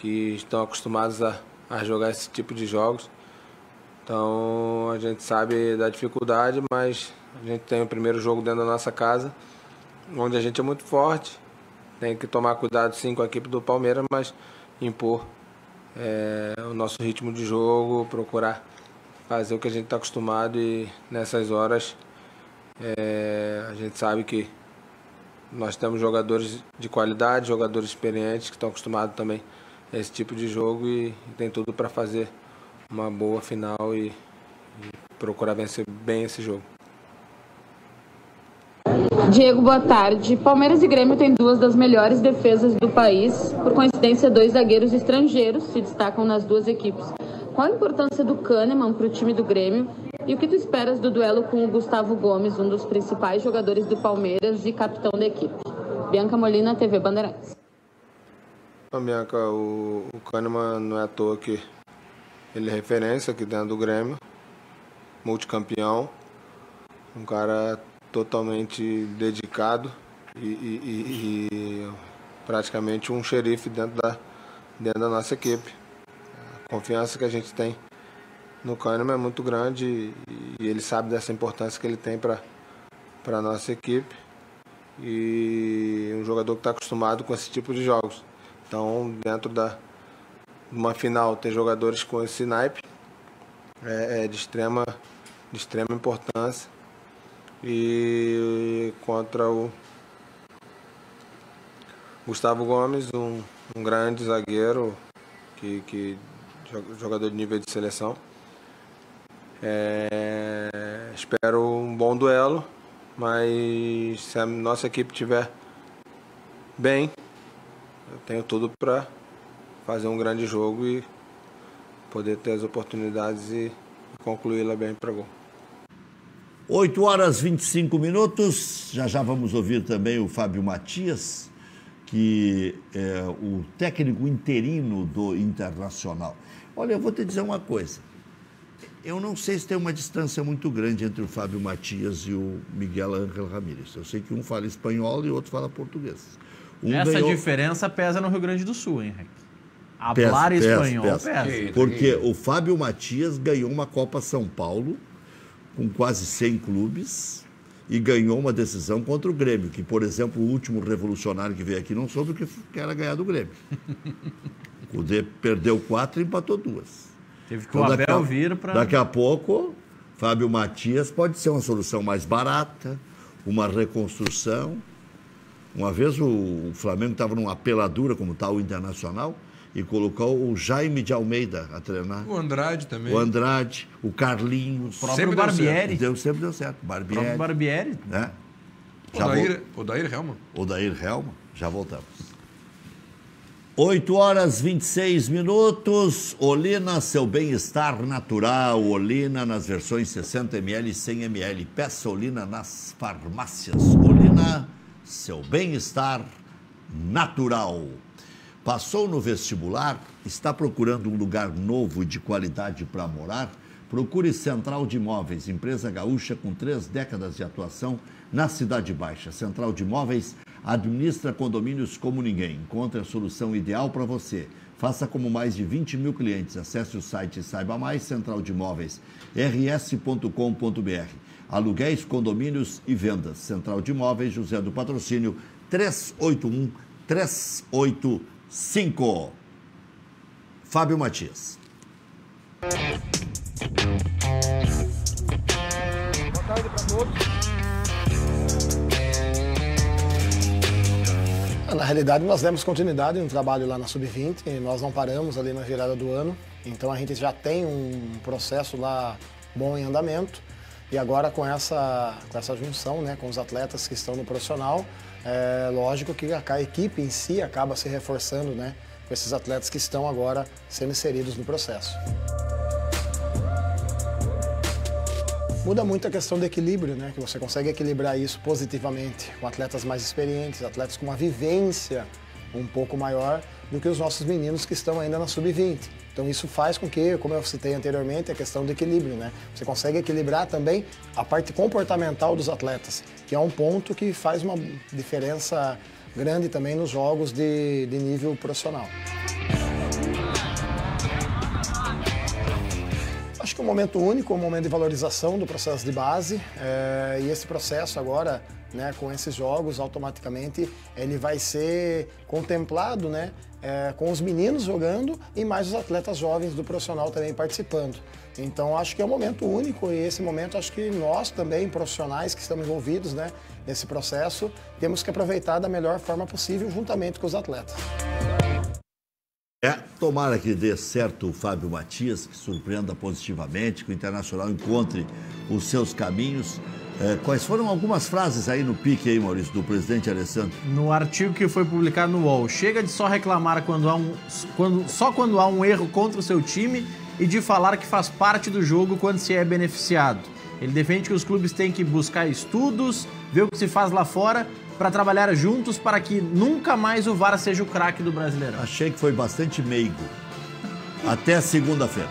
[SPEAKER 8] estão acostumadas a jogar esse tipo de jogos. Então a gente sabe da dificuldade, mas a gente tem o primeiro jogo dentro da nossa casa, onde a gente é muito forte. Tem que tomar cuidado sim com a equipe do Palmeiras, mas impor o nosso ritmo de jogo, procurar fazer o que a gente está acostumado e nessas horas a gente sabe que nós temos jogadores de qualidade, jogadores experientes que estão acostumados também a esse tipo de jogo e tem tudo para fazer uma boa final e procurar vencer bem esse jogo.
[SPEAKER 10] Diego, boa tarde. Palmeiras e Grêmio têm duas das melhores defesas do país. Por coincidência, 2 zagueiros estrangeiros se destacam nas duas equipes. Qual a importância do Kahneman para o time do Grêmio? E o que tu esperas do duelo com o Gustavo Gomes, um dos principais jogadores do Palmeiras e capitão da equipe? Bianca Molina, TV Bandeirantes.
[SPEAKER 8] Bianca, o Kahneman não é à toa que ele é referência aqui dentro do Grêmio, multicampeão, um cara totalmente dedicado e praticamente um xerife dentro da nossa equipe. A confiança que a gente tem no Kahneman é muito grande e ele sabe dessa importância que ele tem para a nossa equipe e um jogador que está acostumado com esse tipo de jogos. Então, dentro de uma final, ter jogadores com esse naipe é de extrema importância. E contra o Gustavo Gomes, um grande zagueiro que jogador de nível de seleção. Espero um bom duelo, mas se a nossa equipe estiver bem, eu tenho tudo para fazer um grande jogo e poder ter as oportunidades e concluí-la bem para gol.
[SPEAKER 1] 8h25. Já vamos ouvir também o Fábio Matias, que é o técnico interino do Internacional. Olha, eu vou te dizer uma coisa. Eu não sei se tem uma distância muito grande entre o Fábio Matias e o Miguel Ángel Ramírez. Eu sei que um fala espanhol e o outro fala português.
[SPEAKER 2] Essa diferença pesa no Rio Grande do Sul, hein, Henrique? Falar espanhol pesa.
[SPEAKER 1] Porque o Fábio Matias ganhou uma Copa São Paulo com quase 100 clubes e ganhou uma decisão contra o Grêmio, que, por exemplo, o último revolucionário que veio aqui não soube o que era ganhar do Grêmio. O Cudê perdeu 4 e empatou 2.
[SPEAKER 2] Teve que o Abel vir para...
[SPEAKER 1] Daqui a pouco, Fábio Matias pode ser uma solução mais barata, uma reconstrução. Uma vez o Flamengo estava numa peladura, como está o Internacional, e colocou o Jaime de Almeida a treinar.
[SPEAKER 3] O Andrade também.
[SPEAKER 1] O Andrade, o Carlinhos.
[SPEAKER 2] O próprio Barbieri.
[SPEAKER 1] Sempre deu certo. Barbieri.
[SPEAKER 2] O próprio Barbieri.
[SPEAKER 1] Né?
[SPEAKER 3] Odair Helman.
[SPEAKER 1] Odair Helman. Já voltamos. 8h26. Olina, seu bem-estar natural. Olina nas versões 60 ml e 100 ml. Peça Olina nas farmácias. Olina, seu bem-estar natural. Passou no vestibular? Está procurando um lugar novo e de qualidade para morar? Procure Central de Imóveis, empresa gaúcha com 3 décadas de atuação na Cidade Baixa. Central de Imóveis administra condomínios como ninguém. Encontre a solução ideal para você. Faça como mais de 20 mil clientes. Acesse o site e saiba mais. Central de Imóveis, rs.com.br. Aluguéis, condomínios e vendas. Central de Imóveis, José do Patrocínio, 381-385. Fábio Matias.
[SPEAKER 11] Boa tarde para todos. Na realidade, nós demos continuidade no trabalho lá na Sub-20, nós não paramos ali na virada do ano, então a gente já tem um processo lá bom em andamento. E agora com essa junção, né, com os atletas que estão no profissional, é lógico que a equipe em si acaba se reforçando, né, com esses atletas que estão agora sendo inseridos no processo. Muda muito a questão do equilíbrio, né, que você consegue equilibrar isso positivamente com atletas mais experientes, atletas com uma vivência um pouco maior do que os nossos meninos que estão ainda na Sub-20. Então isso faz com que, como eu citei anteriormente, a questão do equilíbrio, né? Você consegue equilibrar também a parte comportamental dos atletas, que é um ponto que faz uma diferença grande também nos jogos de nível profissional. Acho que é um momento único, um momento de valorização do processo de base, e esse processo agora, né, com esses jogos, automaticamente ele vai ser contemplado, né, com os meninos jogando e mais os atletas jovens do profissional também participando. Então acho que é um momento único e esse momento acho que nós também, profissionais que estamos envolvidos, né, nesse processo, temos que aproveitar da melhor forma possível juntamente com os atletas.
[SPEAKER 1] Tomara que dê certo o Fábio Matias, que surpreenda positivamente, que o Internacional encontre os seus caminhos. Quais foram algumas frases aí no pique aí, Maurício, do presidente Alessandro?
[SPEAKER 2] No artigo que foi publicado no UOL, chega de só reclamar quando há um erro contra o seu time e de falar que faz parte do jogo quando se é beneficiado. Ele defende que os clubes têm que buscar estudos, ver o que se faz lá fora, para trabalhar juntos para que nunca mais o VAR seja o craque do Brasileirão.
[SPEAKER 1] Achei que foi bastante meigo. Até segunda-feira.